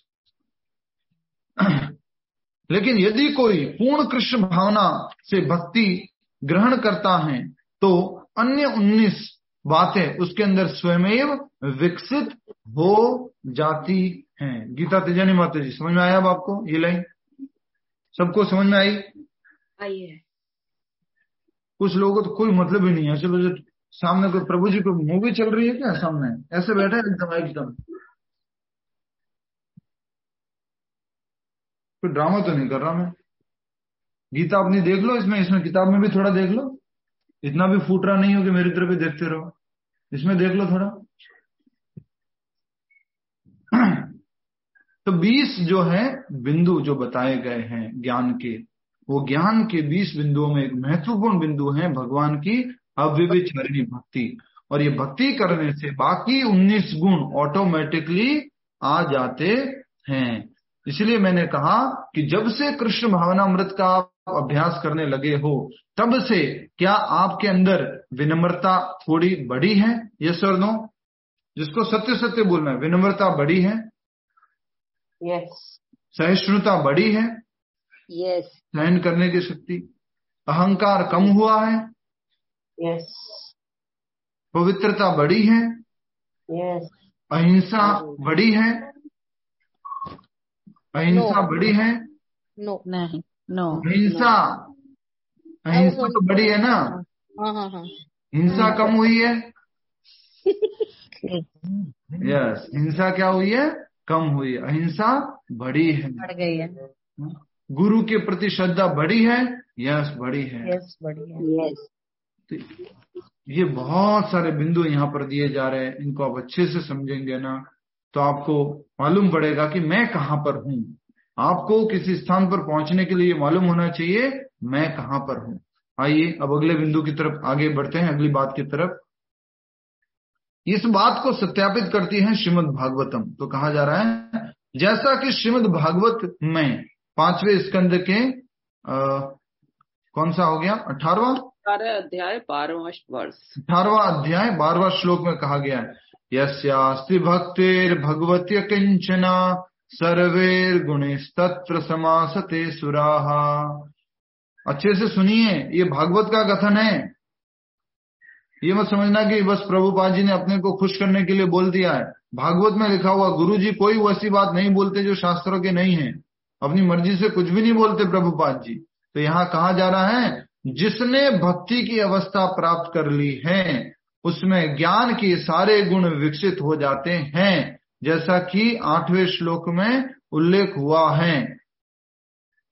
लेकिन यदि कोई पूर्ण कृष्ण भावना से भक्ति ग्रहण करता है तो अन्य 19 बातें उसके अंदर स्वयं विकसित हो जाती हैं। गीता तेजानी माता जी, समझ में आया अब आपको ये लाइन? सबको समझ में आई? है। कुछ लोगों को तो कोई मतलब ही नहीं है। चलो, सामने कोई प्रभु जी को मूवी चल रही है क्या? सामने ऐसे बैठा है एकदम कोई ड्रामा तो नहीं कर रहा मैं। गीता अपनी देख लो, इसमें किताब में भी थोड़ा देख लो, इतना भी फूट रहा नहीं हो कि मेरी तरफ ही देखते रहो। इसमें देख लो थोड़ा। तो 20 जो है बिंदु जो बताए गए हैं ज्ञान के, वो ज्ञान के 20 बिंदुओं में एक महत्वपूर्ण बिंदु है भगवान की अव्यभिचारिणी भक्ति। और ये भक्ति करने से बाकी 19 गुण ऑटोमेटिकली आ जाते हैं। इसलिए मैंने कहा कि जब से कृष्ण भावनामृत का आप अभ्यास करने लगे हो, तब से क्या आपके अंदर विनम्रता थोड़ी बढ़ी है? यस और नो? जिसको सत्य सत्य बोलना है, विनम्रता बढ़ी है? यस। सहिष्णुता बढ़ी है? यस। सहन करने की शक्ति। अहंकार कम हुआ है? यस। पवित्रता बढ़ी है? यस। अहिंसा बढ़ी है? अहिंसा बढ़ी है? नो नहीं, नो। अहिंसा तो बढ़ी है ना? हाँ। हिंसा कम हुई है? यस, हिंसा क्या हुई है? कम हुई है। अहिंसा बढ़ी है, बढ़ गई है। गुरु के प्रति श्रद्धा बढ़ी है? यस, बढ़ी है। यस, बढ़ी है। यस। तो ये बहुत सारे बिंदु यहाँ पर दिए जा रहे हैं। इनको आप अच्छे से समझेंगे ना तो आपको मालूम पड़ेगा कि मैं कहाँ पर हूँ। आपको किसी स्थान पर पहुंचने के लिए मालूम होना चाहिए मैं कहाँ पर हूँ। आइए अब अगले बिंदु की तरफ आगे बढ़ते हैं, अगली बात की तरफ। इस बात को सत्यापित करती है श्रीमद् भागवतम। तो कहा जा रहा है जैसा कि श्रीमद् भागवत में 5वें स्कंद के कौन सा हो गया? 18वां अध्याय 12वां वर्ष, 18वां अध्याय 12वां श्लोक में कहा गया है यस्यास्ति भक्तिर भगवत्य किंचना सर्वेर गुणस्तत्र समासते सुराहा। अच्छे से सुनिए, ये भागवत का कथन है। ये मत समझना कि बस प्रभुपाद जी ने अपने को खुश करने के लिए बोल दिया है। भागवत में लिखा हुआ, गुरु जी कोई वैसी बात नहीं बोलते जो शास्त्रों के नहीं है। अपनी मर्जी से कुछ भी नहीं बोलते प्रभुपाद जी। तो यहाँ कहा जा रहा है जिसने भक्ति की अवस्था प्राप्त कर ली है उसमें ज्ञान के सारे गुण विकसित हो जाते हैं, जैसा कि 8वें श्लोक में उल्लेख हुआ है।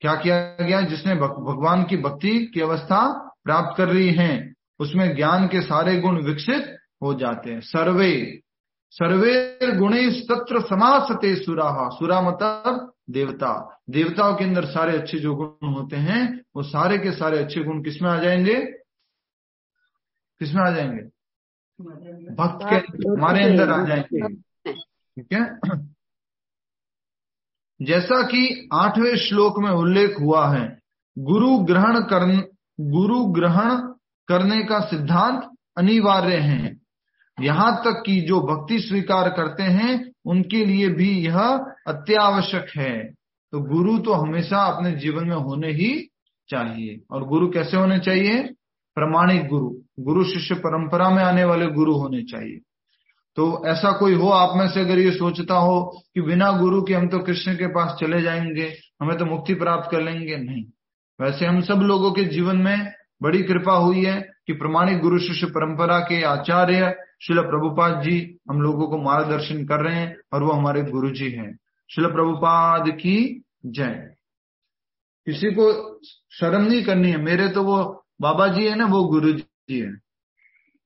क्या किया गया? जिसने भगवान की भक्ति की अवस्था प्राप्त कर ली है उसमें ज्ञान के सारे गुण विकसित हो जाते हैं। सर्वे गुणे तत्र समासते सुराहा। सुरा मतलब देवता। देवताओं के अंदर सारे अच्छे जो गुण होते हैं वो सारे के सारे अच्छे गुण किसमें आ जाएंगे? किसमें आ जाएंगे? भक्त के हमारे अंदर आ जाएंगे। ठीक है, जैसा कि 8वें श्लोक में उल्लेख हुआ है गुरु ग्रहण करने का सिद्धांत अनिवार्य है। यहाँ तक कि जो भक्ति स्वीकार करते हैं उनके लिए भी यह अत्यावश्यक है। तो गुरु तो हमेशा अपने जीवन में होने ही चाहिए। और गुरु कैसे होने चाहिए? प्रामाणिक गुरु, गुरु शिष्य परंपरा में आने वाले गुरु होने चाहिए। तो ऐसा कोई हो आप में से अगर ये सोचता हो कि बिना गुरु के हम तो कृष्ण के पास चले जाएंगे, हमें तो मुक्ति प्राप्त कर लेंगे, नहीं। वैसे हम सब लोगों के जीवन में बड़ी कृपा हुई है कि प्रामाणिक गुरु शिष्य परंपरा के आचार्य श्रील प्रभुपाद जी हम लोगों को मार्गदर्शन कर रहे हैं और वो हमारे गुरु जी हैं। श्रील प्रभुपाद की जय। किसी को शर्म नहीं करनी है, मेरे तो वो बाबा जी है ना, वो गुरु जी है।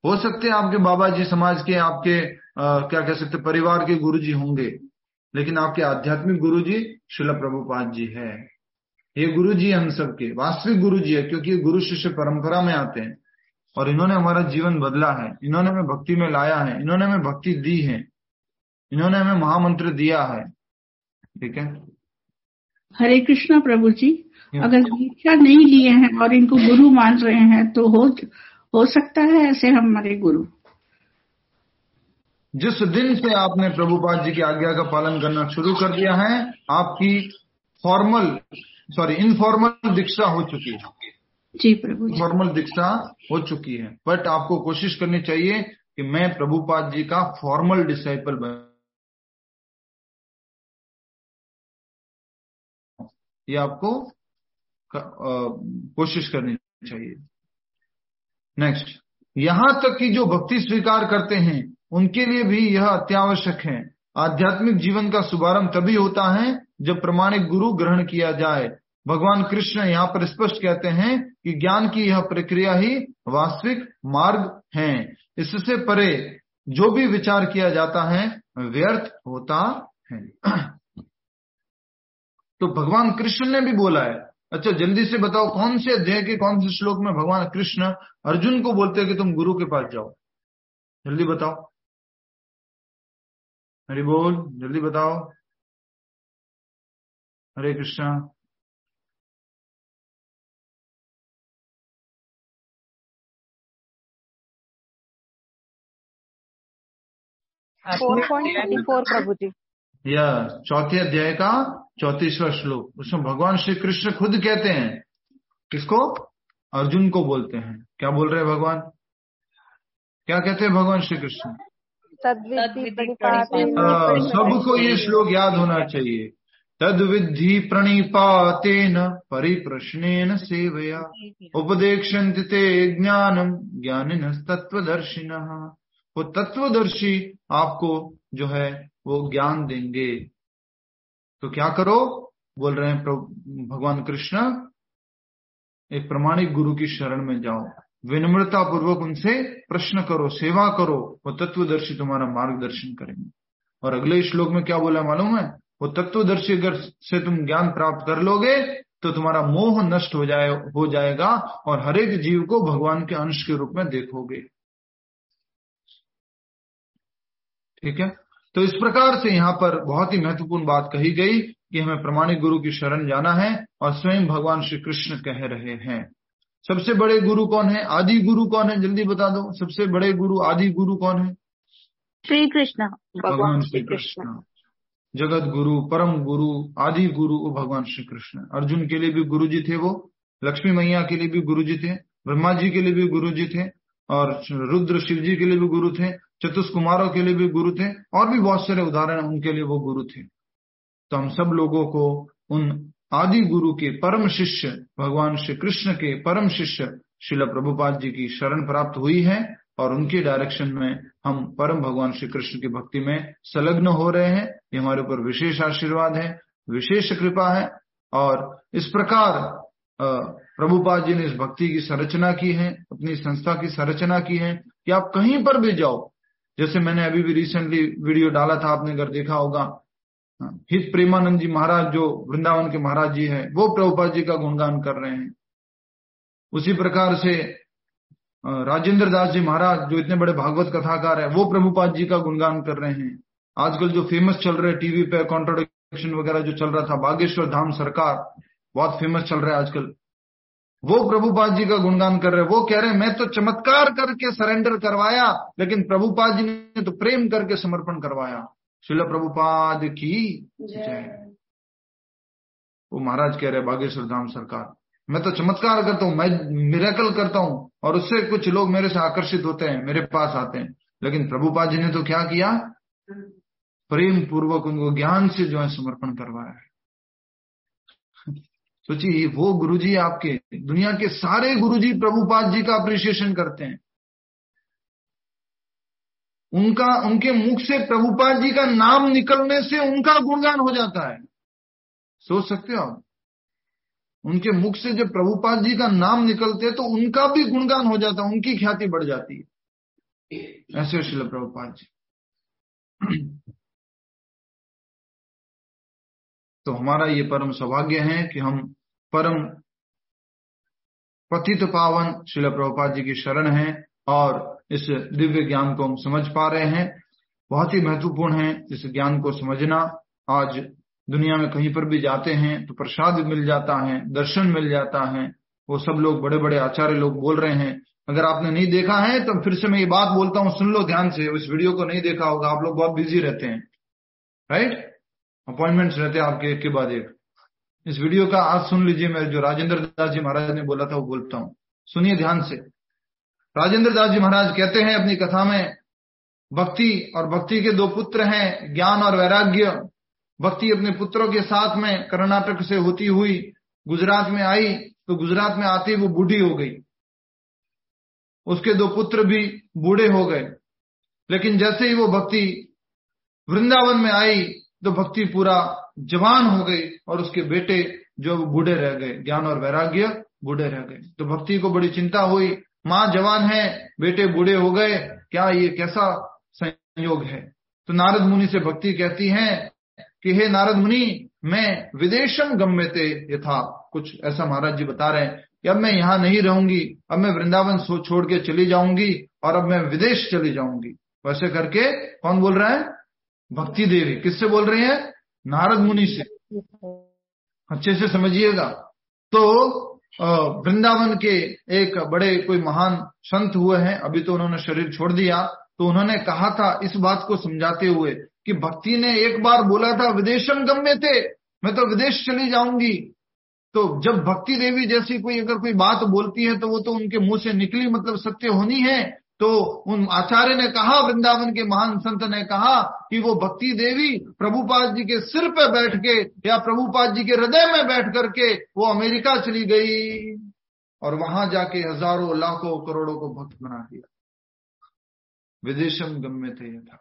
हो सकते हैं आपके बाबा जी समाज के, आपके क्या कह सकते परिवार के गुरु जी होंगे, लेकिन आपके आध्यात्मिक गुरु जी श्रील प्रभुपाद जी है। ये गुरु जी हम सबके वास्तविक गुरु जी है, क्योंकि ये गुरु शिष्य परंपरा में आते हैं और इन्होंने हमारा जीवन बदला है, इन्होंने हमें भक्ति में लाया है, इन्होंने हमें भक्ति दी है, इन्होंने हमें महामंत्र दिया है। ठीक है, हरे कृष्णा प्रभु जी। अगर दीक्षा नहीं लिए हैं और इनको गुरु मान रहे हैं तो हो सकता है ऐसे हमारे गुरु। जिस दिन से आपने प्रभुपाद जी की आज्ञा का पालन करना शुरू कर दिया है, आपकी इनफॉर्मल दीक्षा हो चुकी है। जी प्रभु जी, फॉर्मल दीक्षा हो चुकी है, बट आपको कोशिश करनी चाहिए कि मैं प्रभुपाद जी का फॉर्मल डिसाइपल बन, ये आपको कोशिश करनी चाहिए। नेक्स्ट, यहां तक कि जो भक्ति स्वीकार करते हैं उनके लिए भी यह अत्यावश्यक है। आध्यात्मिक जीवन का शुभारंभ तभी होता है जब प्रामाणिक गुरु ग्रहण किया जाए। भगवान कृष्ण यहाँ पर स्पष्ट कहते हैं कि ज्ञान की यह प्रक्रिया ही वास्तविक मार्ग है। इससे परे जो भी विचार किया जाता है व्यर्थ होता है। तो भगवान कृष्ण ने भी बोला है। अच्छा, जल्दी से बताओ कौन से अध्याय के कौन से श्लोक में भगवान कृष्ण अर्जुन को बोलते हैं कि तुम गुरु के पास जाओ? जल्दी बताओ। हरि बोल, जल्दी बताओ। हरे कृष्णा। प्रभु जी। यह चौथे अध्याय का 34वां श्लोक, उसमें भगवान श्री कृष्ण खुद कहते हैं, किसको? अर्जुन को बोलते हैं। क्या बोल रहे हैं भगवान? क्या कहते हैं भगवान श्री कृष्ण? सबको ये श्लोक याद होना चाहिए। तद्विद्धि प्रणिपातेन परिप्रश्नेन सेवया उपदेक्षन्ति ते ज्ञानम ज्ञानिनः तत्वदर्शिनः। वो तत्वदर्शी आपको जो है वो ज्ञान देंगे। तो क्या करो? बोल रहे हैं भगवान कृष्ण, एक प्रामाणिक गुरु की शरण में जाओ, विनम्रता पूर्वक उनसे प्रश्न करो, सेवा करो, वो तत्वदर्शी तुम्हारा मार्गदर्शन करेंगे। और अगले श्लोक में क्या बोला मालूम है? वो तत्वदर्शी अगर से तुम ज्ञान प्राप्त कर लोगे तो तुम्हारा मोह नष्ट हो जाएगा और हर एक जीव को भगवान के अंश के रूप में देखोगे। ठीक है, तो इस प्रकार से यहाँ पर बहुत ही महत्वपूर्ण बात कही गई कि हमें प्रामाणिक गुरु की शरण जाना है और स्वयं भगवान श्री कृष्ण कह रहे हैं। सबसे बड़े गुरु कौन है? आदि गुरु कौन है? जल्दी बता दो। सबसे बड़े गुरु, आदि गुरु कौन है? श्री कृष्ण, भगवान श्री कृष्ण। जगत गुरु, परम गुरु, आदि गुरु वो भगवान श्री कृष्ण। अर्जुन के लिए भी गुरु जी थे, वो लक्ष्मी मैया के लिए भी गुरु जी थे, ब्रह्मा जी के लिए भी गुरु जी थे, और रुद्र शिव जी के लिए भी गुरु थे, चतुष्कुमारों के लिए भी गुरु थे, और भी बहुत सारे उदाहरण उनके लिए वो गुरु थे। तो हम सब लोगों को उन आदि गुरु के परम शिष्य भगवान श्री कृष्ण के परम शिष्य श्रील प्रभुपाद जी की शरण प्राप्त हुई है और उनके डायरेक्शन में हम परम भगवान श्री कृष्ण की भक्ति में संलग्न हो रहे हैं। ये हमारे ऊपर विशेष आशीर्वाद है, विशेष कृपा है। और इस प्रकार प्रभुपाद जी ने इस भक्ति की संरचना की है, अपनी संस्था की संरचना की है कि आप कहीं पर भी जाओ। जैसे मैंने अभी भी रिसेंटली वीडियो डाला था, आपने अगर देखा होगा, हित प्रेमानंद जी महाराज जो वृंदावन के महाराज जी हैं, वो प्रभुपाद जी का गुणगान कर रहे हैं। उसी प्रकार से राजेंद्र दास जी महाराज जो इतने बड़े भागवत कथाकार है, वो प्रभुपाद जी का गुणगान कर रहे हैं। आजकल जो फेमस चल रहे टीवी पे कॉन्ट्रोडक्शन वगैरह जो चल रहा था, बागेश्वर धाम सरकार बहुत फेमस चल रहा है आजकल, वो प्रभुपाद जी का गुणगान कर रहे हैं। वो कह रहे हैं मैं तो चमत्कार करके सरेंडर करवाया, लेकिन प्रभुपाद जी ने तो प्रेम करके समर्पण करवाया। श्रील प्रभुपाद की जय। वो महाराज कह रहे बागेश्वर धाम सरकार, मैं तो चमत्कार करता हूँ, मैं मिरेकल करता हूँ और उससे कुछ लोग मेरे से आकर्षित होते हैं, मेरे पास आते हैं। लेकिन प्रभुपाद जी ने तो क्या किया, प्रेम पूर्वक उनको ज्ञान से जो है समर्पण करवाया है। सोचिए, वो गुरुजी आपके, दुनिया के सारे गुरुजी प्रभुपाद जी का अप्रिशिएशन करते हैं, उनके मुख से प्रभुपाद जी का नाम निकलने से उनका गुणगान हो जाता है। सोच सकते हो आप, उनके मुख से जब प्रभुपाद जी का नाम निकलते हैं तो उनका भी गुणगान हो जाता है, उनकी ख्याति बढ़ जाती है। ऐसे श्रील प्रभुपाद जी। तो हमारा ये परम सौभाग्य है कि हम परम पतित पावन श्रील प्रभुपाद जी की शरण हैं और इस दिव्य ज्ञान को हम समझ पा रहे हैं। बहुत ही महत्वपूर्ण है इस ज्ञान को समझना। आज दुनिया में कहीं पर भी जाते हैं तो प्रसाद मिल जाता है, दर्शन मिल जाता है, वो सब लोग बड़े बड़े आचार्य लोग बोल रहे हैं। अगर आपने नहीं देखा है तो फिर से मैं ये बात बोलता हूँ, सुन लो ध्यान से। इस वीडियो को नहीं देखा होगा, आप लोग बहुत बिजी रहते हैं, राइट, अपॉइंटमेंट्स रहते हैं आपके एक के बाद एक। इस वीडियो का आज सुन लीजिए, मैं जो राजेंद्र दास जी महाराज ने बोला था वो बोलता हूँ, सुनिए ध्यान से। राजेंद्र दास जी महाराज कहते हैं अपनी कथा में, भक्ति और भक्ति के दो पुत्र हैं, ज्ञान और वैराग्य। भक्ति अपने पुत्रों के साथ में कर्नाटक से होती हुई गुजरात में आई, तो गुजरात में आती वो बूढ़ी हो गई, उसके दो पुत्र भी बूढ़े हो गए। लेकिन जैसे ही वो भक्ति वृंदावन में आई तो भक्ति पूरा जवान हो गई और उसके बेटे जो बूढ़े रह गए, ज्ञान और वैराग्य बूढ़े रह गए। तो भक्ति को बड़ी चिंता हुई, माँ जवान है, बेटे बूढ़े हो गए, क्या ये कैसा संयोग है। तो नारद मुनि से भक्ति कहती है कि हे नारद मुनि, मैं विदेशम गम्यते यथा, कुछ ऐसा महाराज जी बता रहे हैं कि अब मैं यहाँ नहीं रहूंगी, अब मैं वृंदावन छोड़ के चली जाऊंगी और अब मैं विदेश चली जाऊंगी। वैसे करके कौन बोल रहा है, भक्ति देवी। किससे बोल रही है, नारद मुनि से। अच्छे से समझिएगा। तो वृंदावन के एक बड़े कोई महान संत हुए हैं, अभी तो उन्होंने शरीर छोड़ दिया, तो उन्होंने कहा था इस बात को समझाते हुए कि भक्ति ने एक बार बोला था विदेशम गम्यते, मैं तो विदेश चली जाऊंगी। तो जब भक्ति देवी जैसी कोई अगर कोई बात बोलती है तो वो तो उनके मुंह से निकली, मतलब सत्य होनी है। तो उन आचार्य ने कहा, वृंदावन के महान संत ने कहा कि वो भक्ति देवी प्रभुपाद जी के सिर पे बैठ के या प्रभुपाद जी के हृदय में बैठ करके वो अमेरिका चली गई और वहां जाके हजारों लाखों करोड़ों को भक्त बना दिया। विदेशम गम्यते था,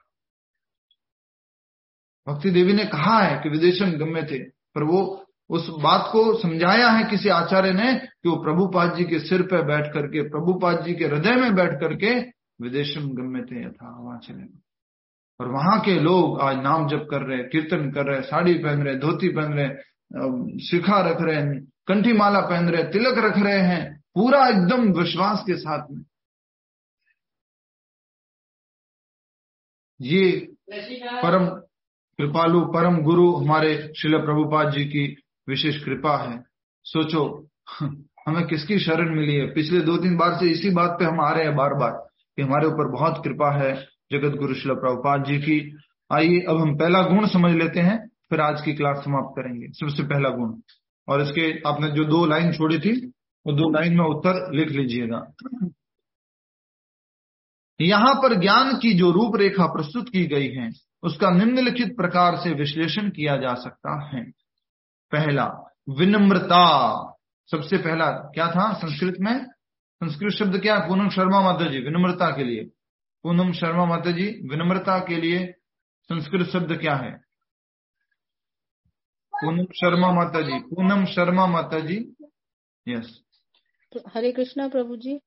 भक्ति देवी ने कहा है कि विदेशम गम्यते, पर वो उस बात को समझाया है किसी आचार्य ने कि वो प्रभुपाद जी के सिर पे बैठ करके, प्रभुपाद जी के हृदय में बैठ करके विदेशम गम्यते था, वहां चले। और वहां के लोग आज नाम जप कर रहे, कीर्तन कर रहे, साड़ी पहन रहे, धोती पहन रहे, शिखा रख रहे हैं, कंठी माला पहन रहे, तिलक रख रहे हैं, पूरा एकदम विश्वास के साथ में। ये परम कृपालु परम गुरु हमारे श्रील प्रभुपाद जी की विशेष कृपा है। सोचो हमें किसकी शरण मिली है। पिछले 2-3 बार से इसी बात पे हम आ रहे हैं बार बार कि हमारे ऊपर बहुत कृपा है जगत गुरु श्रील प्रभुपाद जी की। आइए अब हम पहला गुण समझ लेते हैं, फिर आज की क्लास समाप्त करेंगे। सबसे पहला गुण, और इसके आपने जो 2 लाइन छोड़ी थी वो 2 लाइन में उत्तर लिख लीजिएगा। यहाँ पर ज्ञान की जो रूपरेखा प्रस्तुत की गई है उसका निम्नलिखित प्रकार से विश्लेषण किया जा सकता है। पहला, विनम्रता। सबसे पहला क्या था संस्कृत में, संस्कृत शब्द क्या है, पूनम शर्मा माता जी, विनम्रता के लिए, पूनम शर्मा माता जी, विनम्रता के लिए संस्कृत शब्द क्या है? पूनम शर्मा माता जी, पूनम शर्मा माता जी, यस। हरे कृष्णा प्रभु जी।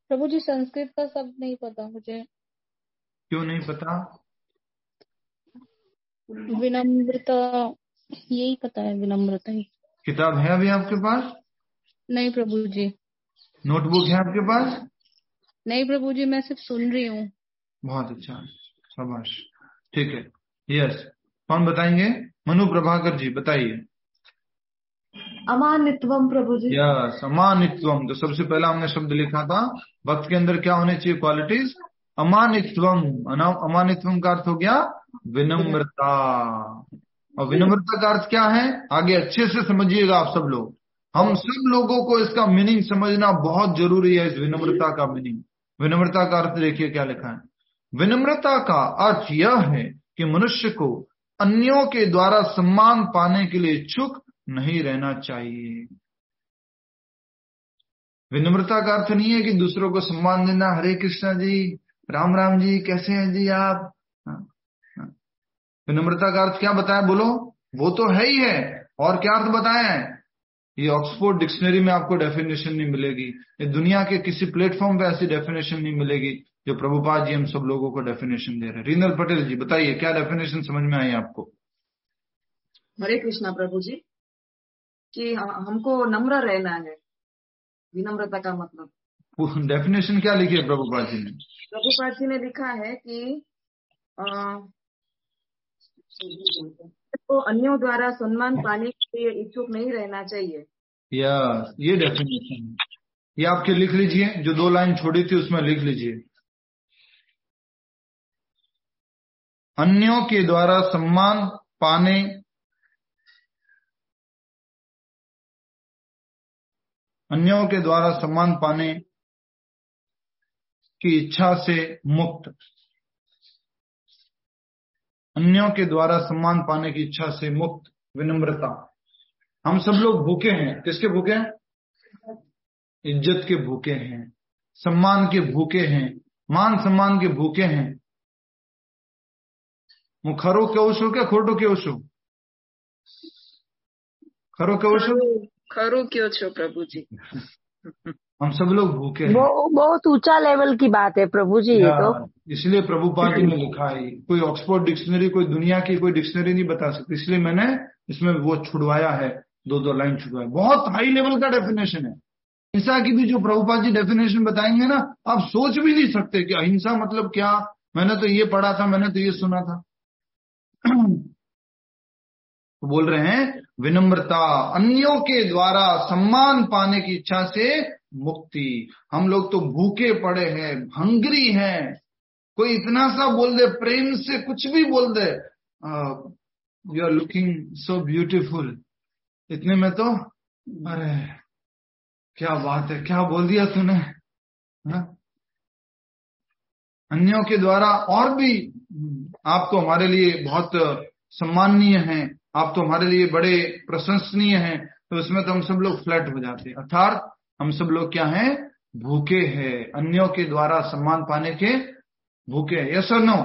प्रभु जी संस्कृत का शब्द नहीं पता मुझे। क्यों नहीं पता? विनम्रता यही पता है, विनम्रता ही। किताब है अभी आपके पास? नहीं प्रभु जी। नोटबुक है आपके पास? नहीं प्रभु जी, मैं सिर्फ सुन रही हूँ। बहुत अच्छा, शाबाश, ठीक है, यस। कौन बताएंगे? मनु प्रभाकर जी बताइए। अमानित्वम प्रभु जी। यस, अमानित्वम। तो सबसे पहला हमने शब्द लिखा था भक्त के अंदर क्या होने चाहिए, क्वालिटीज, अमानित्वम। अमानित्वम का अर्थ हो गया विनम्रता। और विनम्रता का अर्थ क्या है, आगे अच्छे से समझिएगा आप सब लोग। हम सब लोगों को इसका मीनिंग समझना बहुत जरूरी है। इस विनम्रता का मीनिंग, विनम्रता का अर्थ देखिए क्या लिखा है। विनम्रता का अर्थ यह है कि मनुष्य को अन्यों के द्वारा सम्मान पाने के लिए इच्छुक नहीं रहना चाहिए। विनम्रता का अर्थ नहीं है कि दूसरों को सम्मान देना, हरे कृष्णा जी, राम राम जी, कैसे हैं जी आप। विनम्रता का अर्थ क्या बताया, बोलो। वो तो है ही है, और क्या अर्थ बताया है। ये ऑक्सफोर्ड डिक्शनरी में आपको डेफिनेशन नहीं मिलेगी, ये दुनिया के किसी प्लेटफॉर्म पे ऐसी डेफिनेशन नहीं मिलेगी जो प्रभुपाद जी हम सब लोगों को डेफिनेशन दे रहे हैं। रीनल पटेल जी बताइए, क्या डेफिनेशन समझ में आई आपको। हरे कृष्णा प्रभु जी, कि हमको नम्र रहना है, विनम्रता का मतलब। डेफिनेशन क्या लिखी है प्रभुपाद जी ने। प्रभुपाद जी ने लिखा है कि तो अन्यों द्वारा सम्मान पाने के लिए इच्छुक नहीं रहना चाहिए। ये डेफिनेशन है, ये आपके लिख लीजिए, जो 2 लाइन छोड़ी थी उसमें लिख लीजिए। अन्यों के द्वारा सम्मान पाने, अन्यों के द्वारा सम्मान पाने की इच्छा से मुक्त, अन्यों के द्वारा सम्मान पाने की इच्छा से मुक्त विनम्रता। हम सब लोग भूखे हैं, किसके भूखे हैं, इज्जत के भूखे हैं, सम्मान के भूखे हैं, मान सम्मान के भूखे हैं। वो खरो क्यों शो, क्या खोटो क्यों शो, खरो क्यों शो, खरो क्यों छो प्रभु जी। हम सब लोग भूखे हैं। वो बहुत ऊंचा लेवल की बात है प्रभु जी ये तो। इसलिए प्रभुपाद जी ने लिखा है, कोई ऑक्सफोर्ड डिक्शनरी, कोई दुनिया की कोई डिक्शनरी नहीं बता सकती, इसलिए मैंने इसमें वो छुड़वाया है, 2 लाइन छुड़वाया। बहुत हाई लेवल का डेफिनेशन है। अहिंसा की भी जो प्रभुपाद जी डेफिनेशन बताएंगे ना, आप सोच भी नहीं सकते कि अहिंसा मतलब क्या। मैंने तो ये पढ़ा था, मैंने तो ये सुना था। तो बोल रहे हैं विनम्रता, अन्यों के द्वारा सम्मान पाने की इच्छा से मुक्ति। हम लोग तो भूखे पड़े हैं, हंग्री हैं। कोई इतना सा बोल दे, प्रेम से कुछ भी बोल दे, you are looking so beautiful, इतने में तो अरे क्या बात है, क्या बोल दिया तूने। अन्यों के द्वारा और भी आप तो हमारे लिए बहुत सम्माननीय हैं, आप तो हमारे लिए बड़े प्रशंसनीय हैं, तो उसमें तो हम सब लोग फ्लैट हो जाते हैं। अर्थात हम सब लोग क्या हैं, भूखे हैं, अन्यों के द्वारा सम्मान पाने के भूखे हैं। यस और नो।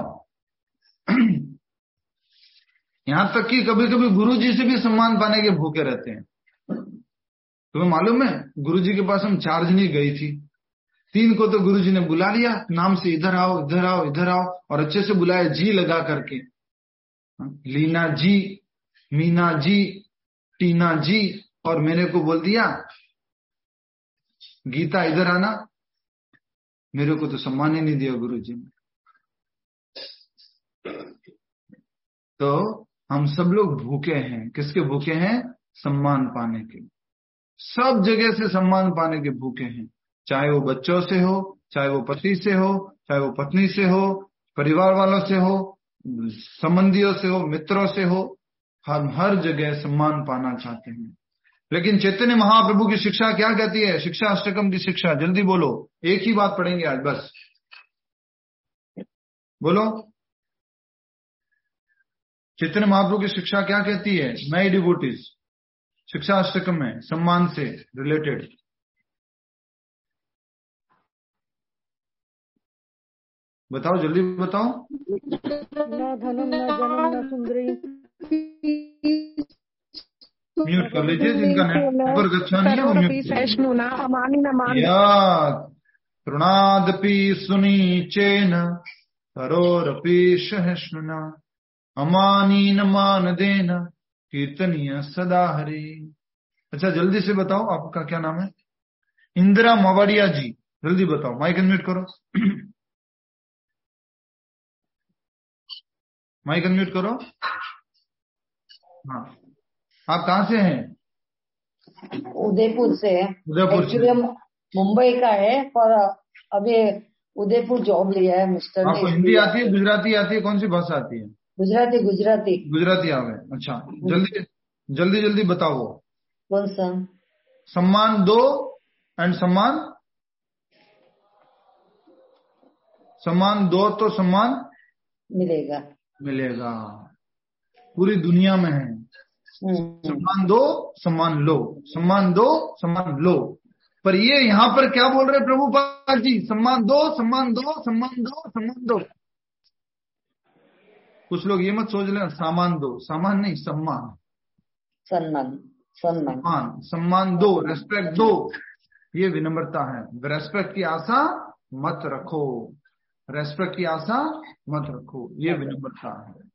यहां तक कि कभी कभी गुरु जी से भी सम्मान पाने के भूखे रहते हैं। तुम्हें मालूम है, गुरु जी के पास हम 4 जनी गई थी, 3 को तो गुरु जी ने बुला लिया नाम से, इधर आओ इधर आओ इधर आओ, और अच्छे से बुलाया जी लगा करके, लीना जी, मीना जी, टीना जी, और मेरे को बोल दिया गीता इधर आना। मेरे को तो सम्मान ही नहीं दिया गुरु जी ने। तो हम सब लोग भूखे हैं, किसके भूखे हैं, सम्मान पाने के। सब जगह से सम्मान पाने के भूखे हैं, चाहे वो बच्चों से हो, चाहे वो पति से हो, चाहे वो पत्नी से हो, परिवार वालों से हो, संबंधियों से हो, मित्रों से हो। हम हर जगह सम्मान पाना चाहते हैं। लेकिन चैतन्य महाप्रभु की शिक्षा क्या कहती है, शिक्षा अष्टकम की शिक्षा, जल्दी बोलो, एक ही बात पढ़ेंगे आज बस, बोलो। चैतन्य महाप्रभु की शिक्षा क्या कहती है, माय डिवोटीज, शिक्षा अष्टकम में सम्मान से रिलेटेड। बताओ, जल्दी बताओ। न धनम न जनम न सुंदरी। म्यूट कर लीजिए, जिनका नेटवर्क अच्छा नहीं है वो म्यूट। तृणादपि सुनीचेन करोरपि सहिष्णुना अमानी न मान देना कीर्तनीय सदा हरि। अच्छा जल्दी से बताओ, आपका क्या नाम है। इंदिरा मवाड़िया जी, जल्दी बताओ, माइक अनम्यूट करो। माइक अनम्यूट करो। हाँ, आप कहाँ से हैं। उदयपुर से है। उदयपुर से। मुंबई का है, पर अभी उदयपुर जॉब लिया है मिस्टर ने। आपको हिंदी आती है, गुजराती आती है, कौन सी भाषा आती है। गुजराती गुजराती गुजराती आ गए। अच्छा, जल्दी जल्दी जल्दी बताओ। कौन सा? सम्मान दो एंड सम्मान, सम्मान दो तो सम्मान मिलेगा। मिलेगा। पूरी दुनिया में है, सम्मान दो सम्मान लो, सम्मान दो सम्मान लो। पर ये यहाँ पर क्या बोल रहे प्रभुपाद जी? सम्मान दो सम्मान दो सम्मान दो सम्मान दो। कुछ लोग ये मत सोच लेना सामान दो, सामान नहीं, सम्मान, सम्मान सम्मान सम्मान, सम्मान दो, रेस्पेक्ट दो। ये विनम्रता है। रेस्पेक्ट की आशा मत रखो, रेस्पेक्ट की आशा मत रखो, ये विनम्रता है।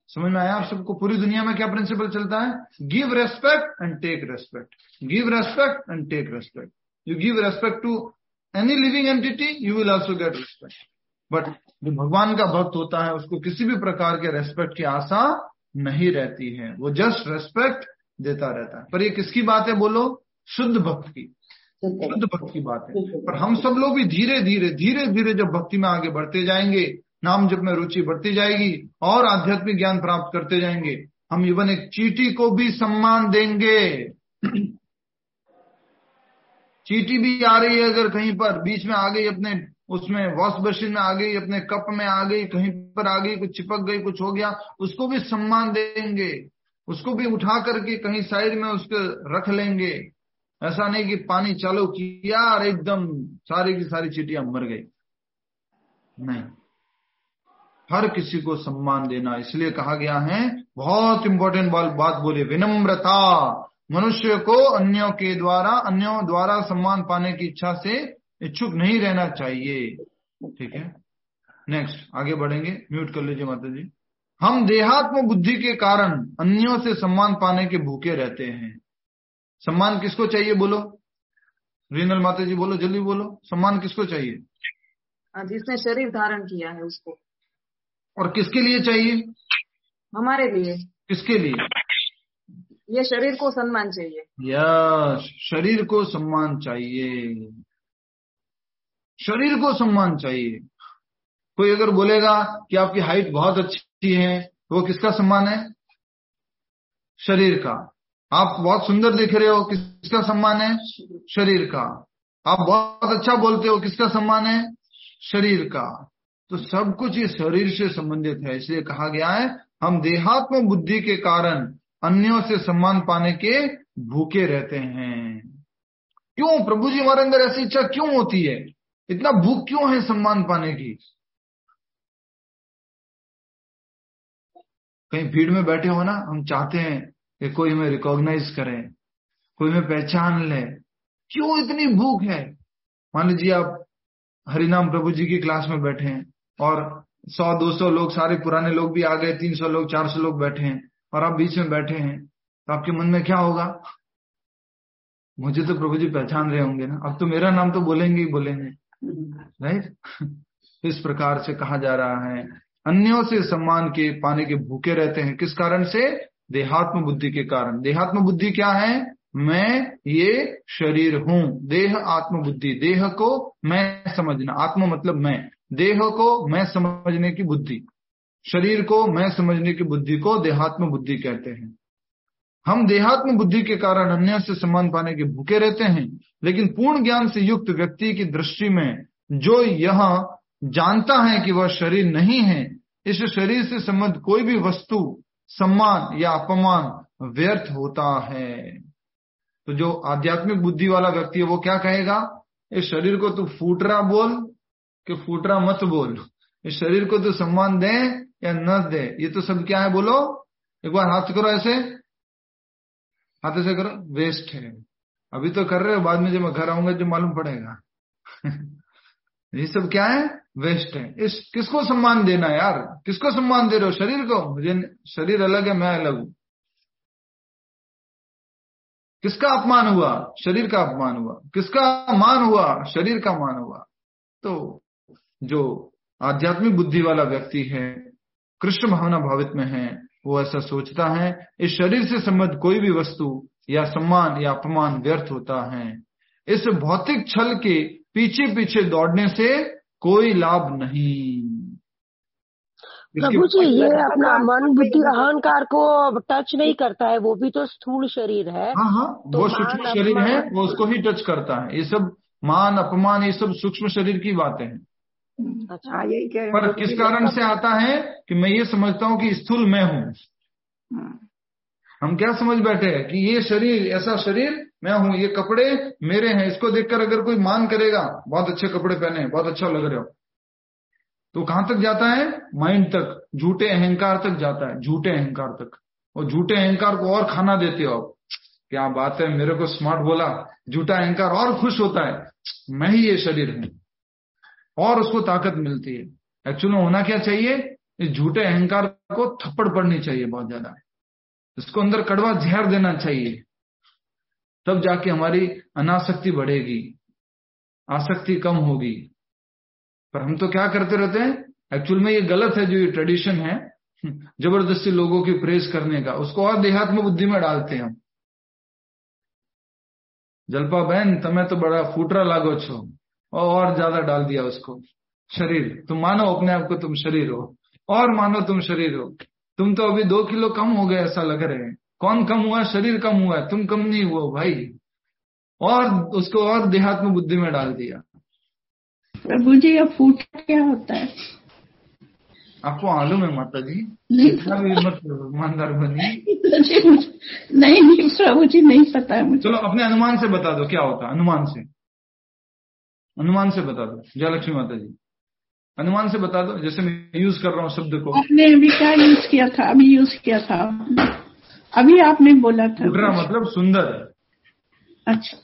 समझ में आया आप सबको? पूरी दुनिया में क्या प्रिंसिपल चलता है? Give respect and take respect, give respect and take respect. You give respect to any living entity, you will also get respect. But जो भगवान का भक्त होता है उसको किसी भी प्रकार के रेस्पेक्ट की आशा नहीं रहती है, वो जस्ट रेस्पेक्ट देता रहता है। पर ये किसकी बात है बोलो? शुद्ध भक्त की, शुद्ध भक्त की बात है। पर हम सब लोग भी धीरे धीरे धीरे धीरे जब भक्ति में आगे बढ़ते जाएंगे, नाम जप में रुचि बढ़ती जाएगी और आध्यात्मिक ज्ञान प्राप्त करते जाएंगे, हम इवन एक चींटी को भी सम्मान देंगे। चींटी भी आ रही है, अगर कहीं पर बीच में आ गई, अपने उसमें वॉश बेसिन में आ गई, अपने कप में आ गई, कहीं पर आ गई, कुछ चिपक गई, कुछ हो गया, उसको भी सम्मान देंगे, उसको भी उठा करके कहीं साइड में उसको रख लेंगे। ऐसा नहीं कि पानी चालू किया और एकदम सारी की सारी चींटियां मर गई, नहीं। हर किसी को सम्मान देना, इसलिए कहा गया है, बहुत इंपॉर्टेंट बात बोले, विनम्रता। मनुष्य को अन्यों द्वारा सम्मान पाने की इच्छा से इच्छुक नहीं रहना चाहिए। ठीक है, नेक्स्ट आगे बढ़ेंगे। म्यूट कर लीजिए माता जी। हम देहात्म बुद्धि के कारण अन्यों से सम्मान पाने के भूखे रहते हैं। सम्मान किसको चाहिए बोलो? रीनल माता जी बोलो, जल्दी बोलो, सम्मान किसको चाहिए? जिसने शरीर धारण किया है उसको। और किसके लिए चाहिए? हमारे लिए। किसके लिए? ये शरीर को सम्मान चाहिए। यस, शरीर को सम्मान चाहिए, शरीर को सम्मान चाहिए। कोई अगर बोलेगा कि आपकी हाइट बहुत अच्छी है, तो वो किसका सम्मान है? शरीर का। आप बहुत सुंदर दिख रहे हो, किसका सम्मान है? शरीर का। आप बहुत अच्छा बोलते हो, किसका सम्मान है? शरीर का। तो सब कुछ ये शरीर से संबंधित है। इसलिए कहा गया है, हम देहात्म बुद्धि के कारण अन्यों से सम्मान पाने के भूखे रहते हैं। क्यों प्रभु जी, हमारे अंदर ऐसी इच्छा क्यों होती है? इतना भूख क्यों है सम्मान पाने की? कहीं भीड़ में बैठे हो ना, हम चाहते हैं कि कोई हमें रिकॉग्नाइज करे, कोई हमें पहचान ले। क्यों इतनी भूख है? मान लीजिए आप हरिनाम प्रभु जी की क्लास में बैठे हैं और 100-200 लोग, सारे पुराने लोग भी आ गए, 300 लोग 400 लोग बैठे हैं और आप बीच में बैठे हैं, तो आपके मन में क्या होगा? मुझे तो प्रभु जी पहचान रहे होंगे ना, अब तो मेरा नाम तो बोलेंगे ही बोलेंगे, राइट? इस प्रकार से कहा जा रहा है, अन्यों से सम्मान के पाने के भूखे रहते हैं। किस कारण से? देहात्म बुद्धि के कारण। देहात्म बुद्धि क्या है? मैं ये शरीर हूं। देह आत्म बुद्धि, देह को मैं समझना, आत्म मतलब मैं, देह को मैं समझने की बुद्धि, शरीर को मैं समझने की बुद्धि को देहात्म बुद्धि कहते हैं। हम देहात्म बुद्धि के कारण अन्य से सम्मान पाने के भूखे रहते हैं, लेकिन पूर्ण ज्ञान से युक्त व्यक्ति की दृष्टि में जो यह जानता है कि वह शरीर नहीं है, इस शरीर से संबंध कोई भी वस्तु, सम्मान या अपमान व्यर्थ होता है। तो जो आध्यात्मिक बुद्धि वाला व्यक्ति है वो क्या कहेगा? इस शरीर को तू फूटरा बोल कि फूटरा मत बोल, इस शरीर को तू सम्मान दे या न दे, ये तो सब क्या है बोलो? एक बार हाथ करो, ऐसे हाथ ऐसे करो, वेस्ट है। अभी तो कर रहे हो, बाद में जब मैं घर आऊंगा जो मालूम पड़ेगा। ये सब क्या है? वेस्ट है। इस किसको सम्मान देना यार? किसको सम्मान दे रहे हो? शरीर को? मुझे शरीर अलग है, मैं अलग हूं। किसका अपमान हुआ? शरीर का अपमान हुआ। किसका मान हुआ? शरीर का मान हुआ। तो जो आध्यात्मिक बुद्धि वाला व्यक्ति है, कृष्ण भावना भावित में है, वो ऐसा सोचता है, इस शरीर से संबद्ध कोई भी वस्तु या सम्मान या अपमान व्यर्थ होता है। इस भौतिक छल के पीछे पीछे दौड़ने से कोई लाभ नहीं। प्रभु जी ये अपना मन बुद्धि अहंकार को टच नहीं करता है, वो भी तो स्थूल शरीर है। हाँ, तो वो सूक्ष्म शरीर है, वो उसको ही टच करता है। ये सब मान अपमान ये सब सूक्ष्म शरीर की बातें हैं। अच्छा, यही कह रहे पर किस कारण से आता है कि मैं ये समझता हूँ कि स्थूल मैं हूँ। हम क्या समझ बैठे हैं कि ये शरीर, ऐसा शरीर मैं हूं, ये कपड़े मेरे हैं। इसको देखकर अगर कोई मान करेगा बहुत अच्छे कपड़े पहने, बहुत अच्छा लग रहे हो, तो कहां तक जाता है? माइंड तक, झूठे अहंकार तक जाता है, झूठे अहंकार तक। और झूठे अहंकार को और खाना देते हो आप। क्या बात है, मेरे को स्मार्ट बोला। झूठा अहंकार और खुश होता है, मैं ही ये शरीर हूं, और उसको ताकत मिलती है। एक्चुअली में होना क्या चाहिए? इस झूठे अहंकार को थप्पड़ पड़नी चाहिए बहुत ज्यादा, इसको अंदर कड़वा जहर देना चाहिए, तब जाके हमारी अनासक्ति बढ़ेगी, आसक्ति कम होगी। पर हम तो क्या करते रहते हैं, एक्चुअल में ये गलत है। जो ये ट्रेडिशन है जबरदस्ती लोगों की प्रेज करने का, उसको और देहात्म बुद्धि में डालते हैं हम। जल्पा बहन तमें तो बड़ा फूटरा लागो छो, और ज्यादा डाल दिया उसको। शरीर, तुम मानो अपने आप को तुम शरीर हो, और मानो तुम शरीर हो। तुम तो अभी 2 किलो कम हो गए ऐसा लग रहे हैं। कौन कम हुआ? शरीर कम हुआ है, तुम कम नहीं हुआ भाई। और उसको और देहात्म बुद्धि में डाल दिया। प्रभु जी अब फूटा क्या होता है? आपको मालूम है माता जी? इतना भी मत ईमानदार बनी। नहीं प्रभु जी, नहीं पता है मुझे। चलो अपने अनुमान से बता दो क्या होता है। अनुमान से बता दो जयलक्ष्मी माता जी, अनुमान से बता दो। जैसे मैं यूज कर रहा हूँ शब्द को। आपने अभी क्या यूज किया था? अभी यूज किया था, अभी आपने बोला था। फूटरा मतलब सुंदर। अच्छा,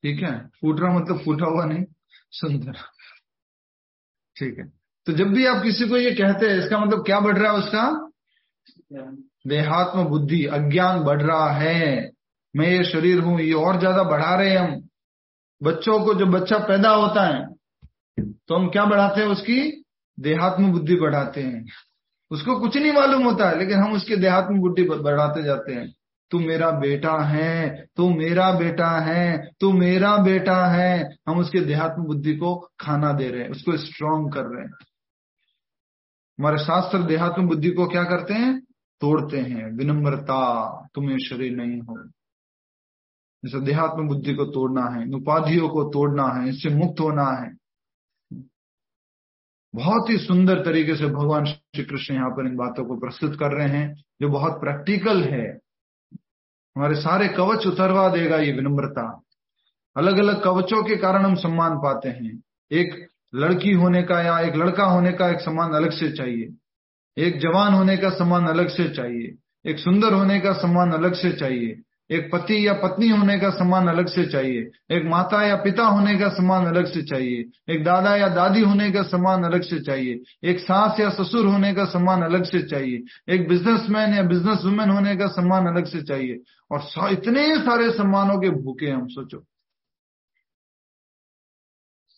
ठीक है। फूटरा मतलब फूटा हुआ नहीं, सुंदर। ठीक है। तो जब भी आप किसी को ये कहते हैं, इसका मतलब क्या बढ़ रहा है? उसका देहात्म बुद्धि, अज्ञान बढ़ रहा है। मैं ये शरीर हूं, ये और ज्यादा बढ़ा रहे हैं हम। बच्चों को, जब बच्चा पैदा होता है तो हम क्या बढ़ाते हैं? उसकी देहात्म बुद्धि बढ़ाते हैं। उसको कुछ नहीं मालूम होता है, लेकिन हम उसकी देहात्म बुद्धि बढ़ाते जाते हैं। तू मेरा बेटा है, तू मेरा बेटा है, तू मेरा बेटा है। हम उसके देहात्म बुद्धि को खाना दे रहे हैं, उसको स्ट्रांग कर रहे हैं। हमारे शास्त्र देहात्म बुद्धि को क्या करते हैं? तोड़ते हैं। विनम्रता, तुम ये शरीर नहीं हो। जैसे देहात्म बुद्धि को तोड़ना है, उपाधियों को तोड़ना है, इससे मुक्त होना है। बहुत ही सुंदर तरीके से भगवान श्री कृष्ण यहाँ पर इन बातों को प्रस्तुत कर रहे हैं, जो बहुत प्रैक्टिकल है। हमारे सारे कवच उतरवा देगा ये विनम्रता। अलग अलग कवचों के कारण हम सम्मान पाते हैं। एक लड़की होने का या एक लड़का होने का एक सम्मान अलग से चाहिए, एक जवान होने का सम्मान अलग से चाहिए, एक सुंदर होने का सम्मान अलग से चाहिए, एक पति या पत्नी होने का सम्मान अलग से चाहिए, एक माता या पिता होने का सम्मान अलग से चाहिए, एक दादा या दादी होने का सम्मान अलग से चाहिए, एक सास या ससुर होने का सम्मान अलग से चाहिए, एक बिजनेसमैन या बिजनेस वुमेन होने का सम्मान अलग से चाहिए। और इतने सारे सम्मानों के भूखे हम। सोचो,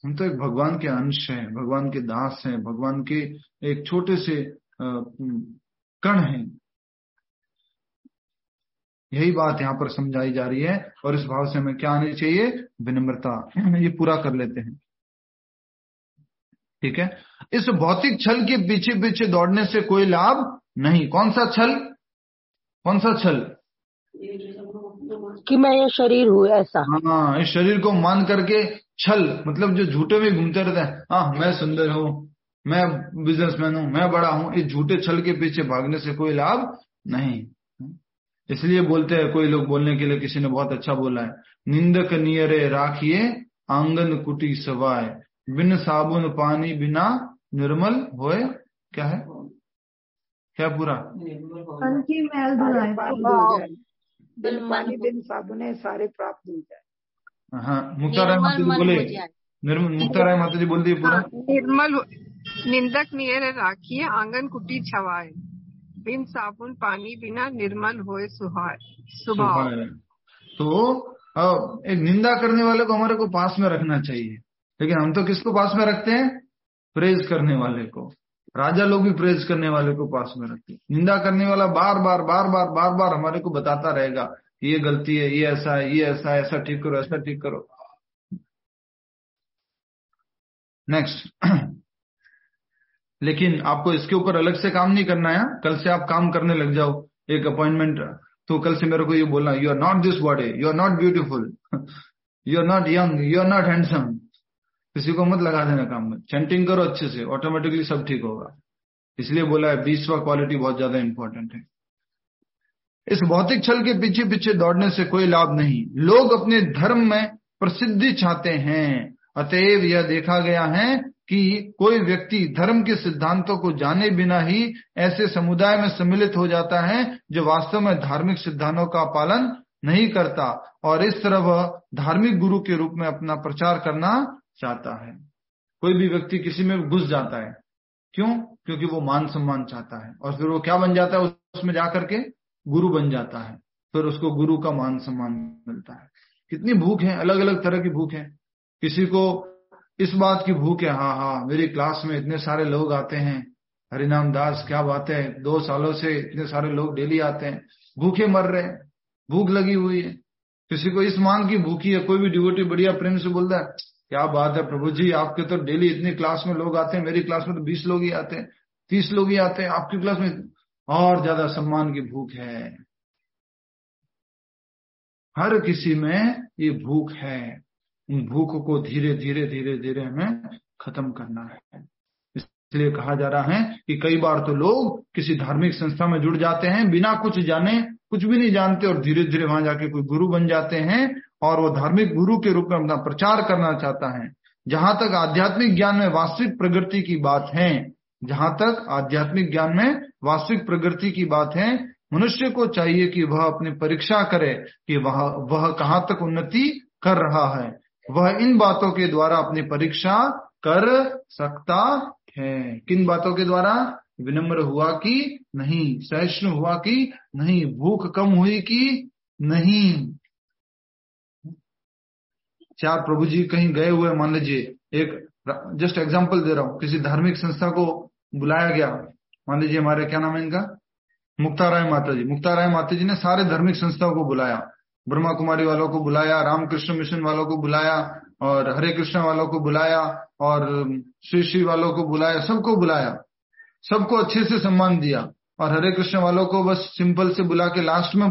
हम तो एक भगवान के अंश हैं, भगवान के दास हैं, भगवान के एक छोटे से कण हैं। यही बात यहाँ पर समझाई जा रही है। और इस भाव से हमें क्या आनी चाहिए? विनम्रता। ये पूरा कर लेते हैं, ठीक है। इस भौतिक छल के पीछे पीछे दौड़ने से कोई लाभ नहीं। कौन सा छल? कौन सा छल? कि मैं ये शरीर हूँ ऐसा। हाँ, इस शरीर को मान करके छल, मतलब जो झूठे में घूमते रहते हैं। हाँ, मैं सुंदर हूँ, मैं बिजनेसमैन हूँ, मैं बड़ा हूँ। इस झूठे छल के पीछे भागने से कोई लाभ नहीं। इसलिए बोलते हैं, कोई लोग बोलने के लिए, किसी ने बहुत अच्छा बोला है, निंदक नियरे राखिए आंगन कुटी सवाए, बिन साबुन पानी बिना निर्मल होए। क्या है? क्या पूरा? मैल धुलाए, बिन पानी बिन साबुने सारे प्राप्त हो जाए। हाँ, मुक्ता राय माता जी बोले, मुक्ता राय माता जी बोल दी पूरा। निर्मल निंदक नियर राखिए आंगन कुटी छवाए, बिन साबुन पानी बिना निर्मल होए सुभाव। तो एक निंदा करने वाले को हमारे को पास में रखना चाहिए, लेकिन हम तो किसको पास में रखते हैं? प्रेज करने वाले को। राजा लोग भी प्रेज करने वाले को पास में रखते हैं। निंदा करने वाला बार बार बार बार बार बार हमारे को बताता रहेगा ये गलती है, ये ऐसा है, ये ऐसा है, ऐसा ठीक करो, ऐसा ठीक करो। नेक्स्ट, लेकिन आपको इसके ऊपर अलग से काम नहीं करना है। कल से आप काम करने लग जाओ। एक अपॉइंटमेंट तो कल से मेरे को ये बोलना, you are not this body, you are not beautiful, you are not young, you are not handsome. किसी को मत लगा देना काम में, चैंटिंग करो अच्छे से, ऑटोमेटिकली सब ठीक होगा। इसलिए बोला है 20वां क्वालिटी बहुत ज्यादा इंपॉर्टेंट है। इस भौतिक छल के पीछे पीछे दौड़ने से कोई लाभ नहीं। लोग अपने धर्म में प्रसिद्धि चाहते हैं, अतएव यह देखा गया है कि कोई व्यक्ति धर्म के सिद्धांतों को जाने बिना ही ऐसे समुदाय में सम्मिलित हो जाता है जो वास्तव में धार्मिक सिद्धांतों का पालन नहीं करता, और इस तरह वह धार्मिक गुरु के रूप में अपना प्रचार करना चाहता है। कोई भी व्यक्ति किसी में घुस जाता है, क्यों? क्योंकि वो मान सम्मान चाहता है, और फिर वो क्या बन जाता है? उसमें जाकर के गुरु बन जाता है, फिर उसको गुरु का मान सम्मान मिलता है। कितनी भूख है, अलग अलग तरह की भूख है। किसी को इस बात की भूख है, हाँ मेरी क्लास में इतने सारे लोग आते हैं, हरिनाम दास क्या बात है, 2 सालों से इतने सारे लोग डेली आते हैं, भूखे मर रहे हैं, भूख लगी हुई है। किसी को इस मान की भूखी है। कोई भी डिवोटी बढ़िया प्रेम से बोलता है, क्या बात है प्रभु जी, आपके तो डेली इतनी क्लास में लोग आते हैं, मेरी क्लास में तो 20 लोग ही आते हैं, 30 लोग ही आते हैं, आपकी क्लास में और ज्यादा सम्मान की भूख है। हर किसी में ये भूख है। उन भूख को धीरे धीरे धीरे धीरे हमें खत्म करना है। इसलिए कहा जा रहा है कि कई बार तो लोग किसी धार्मिक संस्था में जुड़ जाते हैं बिना कुछ जाने, कुछ भी नहीं जानते, और धीरे धीरे वहां जाके कोई गुरु बन जाते हैं, और वो धार्मिक गुरु के रूप में अपना प्रचार करना चाहता है। जहां तक आध्यात्मिक ज्ञान में वास्तविक प्रगति की बात है, जहां तक आध्यात्मिक ज्ञान में वास्तविक प्रगति की बात है, मनुष्य को चाहिए कि वह अपनी परीक्षा करे कि वह कहां तक उन्नति कर रहा है। वह इन बातों के द्वारा अपनी परीक्षा कर सकता है। किन बातों के द्वारा? विनम्र हुआ कि नहीं, सहिष्णु हुआ कि नहीं, भूख कम हुई कि नहीं। चार प्रभु जी कहीं गए हुए, मान लीजिए, एक जस्ट एग्जांपल दे रहा हूं, किसी धार्मिक संस्था को बुलाया गया, मान लीजिए हमारे क्या नाम है इनका, मुक्ताराय माता जी। मुक्ताराय माता जी ने सारे धार्मिक संस्थाओं को बुलाया, ब्रह्मा कुमारी वालों को बुलाया, रामकृष्ण मिशन वालों को बुलाया, और हरे कृष्ण वालों को बुलाया, और श्री श्री वालों को बुलाया, सबको बुलाया, सबको अच्छे से सम्मान दिया। और हरे कृष्ण वालों को बस सिंपल से बुला के लास्ट में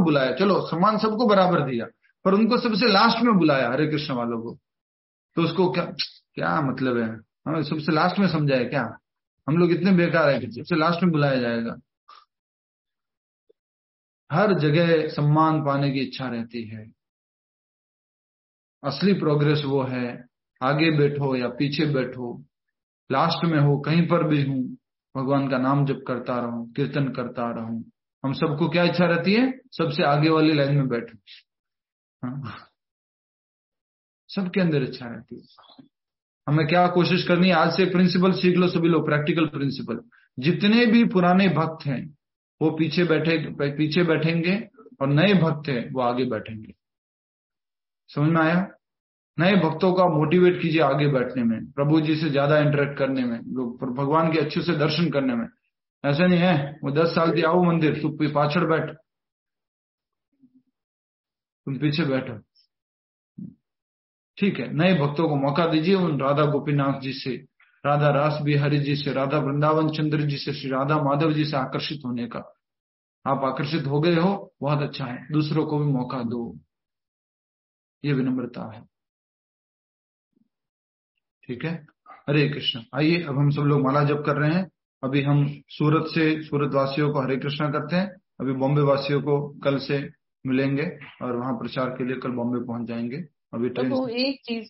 बुलाया। चलो सम्मान सबको बराबर दिया, पर उनको सबसे लास्ट में बुलाया, हरे कृष्ण वालों को। तो उसको क्या मतलब है, हमें सबसे लास्ट में समझाया क्या? हम लोग इतने बेकार है कि सबसे लास्ट में बुलाया जाएगा। हर जगह सम्मान पाने की इच्छा रहती है। असली प्रोग्रेस वो है, आगे बैठो या पीछे बैठो, लास्ट में हो, कहीं पर भी हूं, भगवान का नाम जप करता रहूं, कीर्तन करता रहूं। हम सबको क्या इच्छा रहती है? सबसे आगे वाली लाइन में बैठो। हाँ? सबके अंदर इच्छा रहती है। हमें क्या कोशिश करनी है? आज से प्रिंसिपल सीख लो सभी लोग, प्रैक्टिकल प्रिंसिपल। जितने भी पुराने भक्त हैं वो पीछे बैठेंगे, और नए भक्त हैं वो आगे बैठेंगे। समझ में आया? नए भक्तों का मोटिवेट कीजिए आगे बैठने में, प्रभु जी से ज्यादा इंटरेक्ट करने में, लोग भगवान के अच्छे से दर्शन करने में। ऐसा नहीं है वो 10 साल की आओ मंदिर, तू पाछड़ बैठ, तुम पीछे बैठो। ठीक है, नए भक्तों को मौका दीजिए उन राधा गोपीनाथ जी से, राधा रास बिहारी जी से, राधा वृंदावन चंद्र जी से, श्री राधा माधव जी से आकर्षित होने का। आप आकर्षित हो गए हो, बहुत अच्छा है, दूसरों को भी मौका दो। ये विनम्रता है। ठीक है, हरे कृष्ण। आइए अब हम सब लोग माला जप कर रहे हैं। अभी हम सूरत वासियों को हरे कृष्णा करते हैं। अभी बॉम्बे वासियों को कल से मिलेंगे और वहां प्रचार के लिए कल बॉम्बे पहुंच जाएंगे। अभी तो एक चीज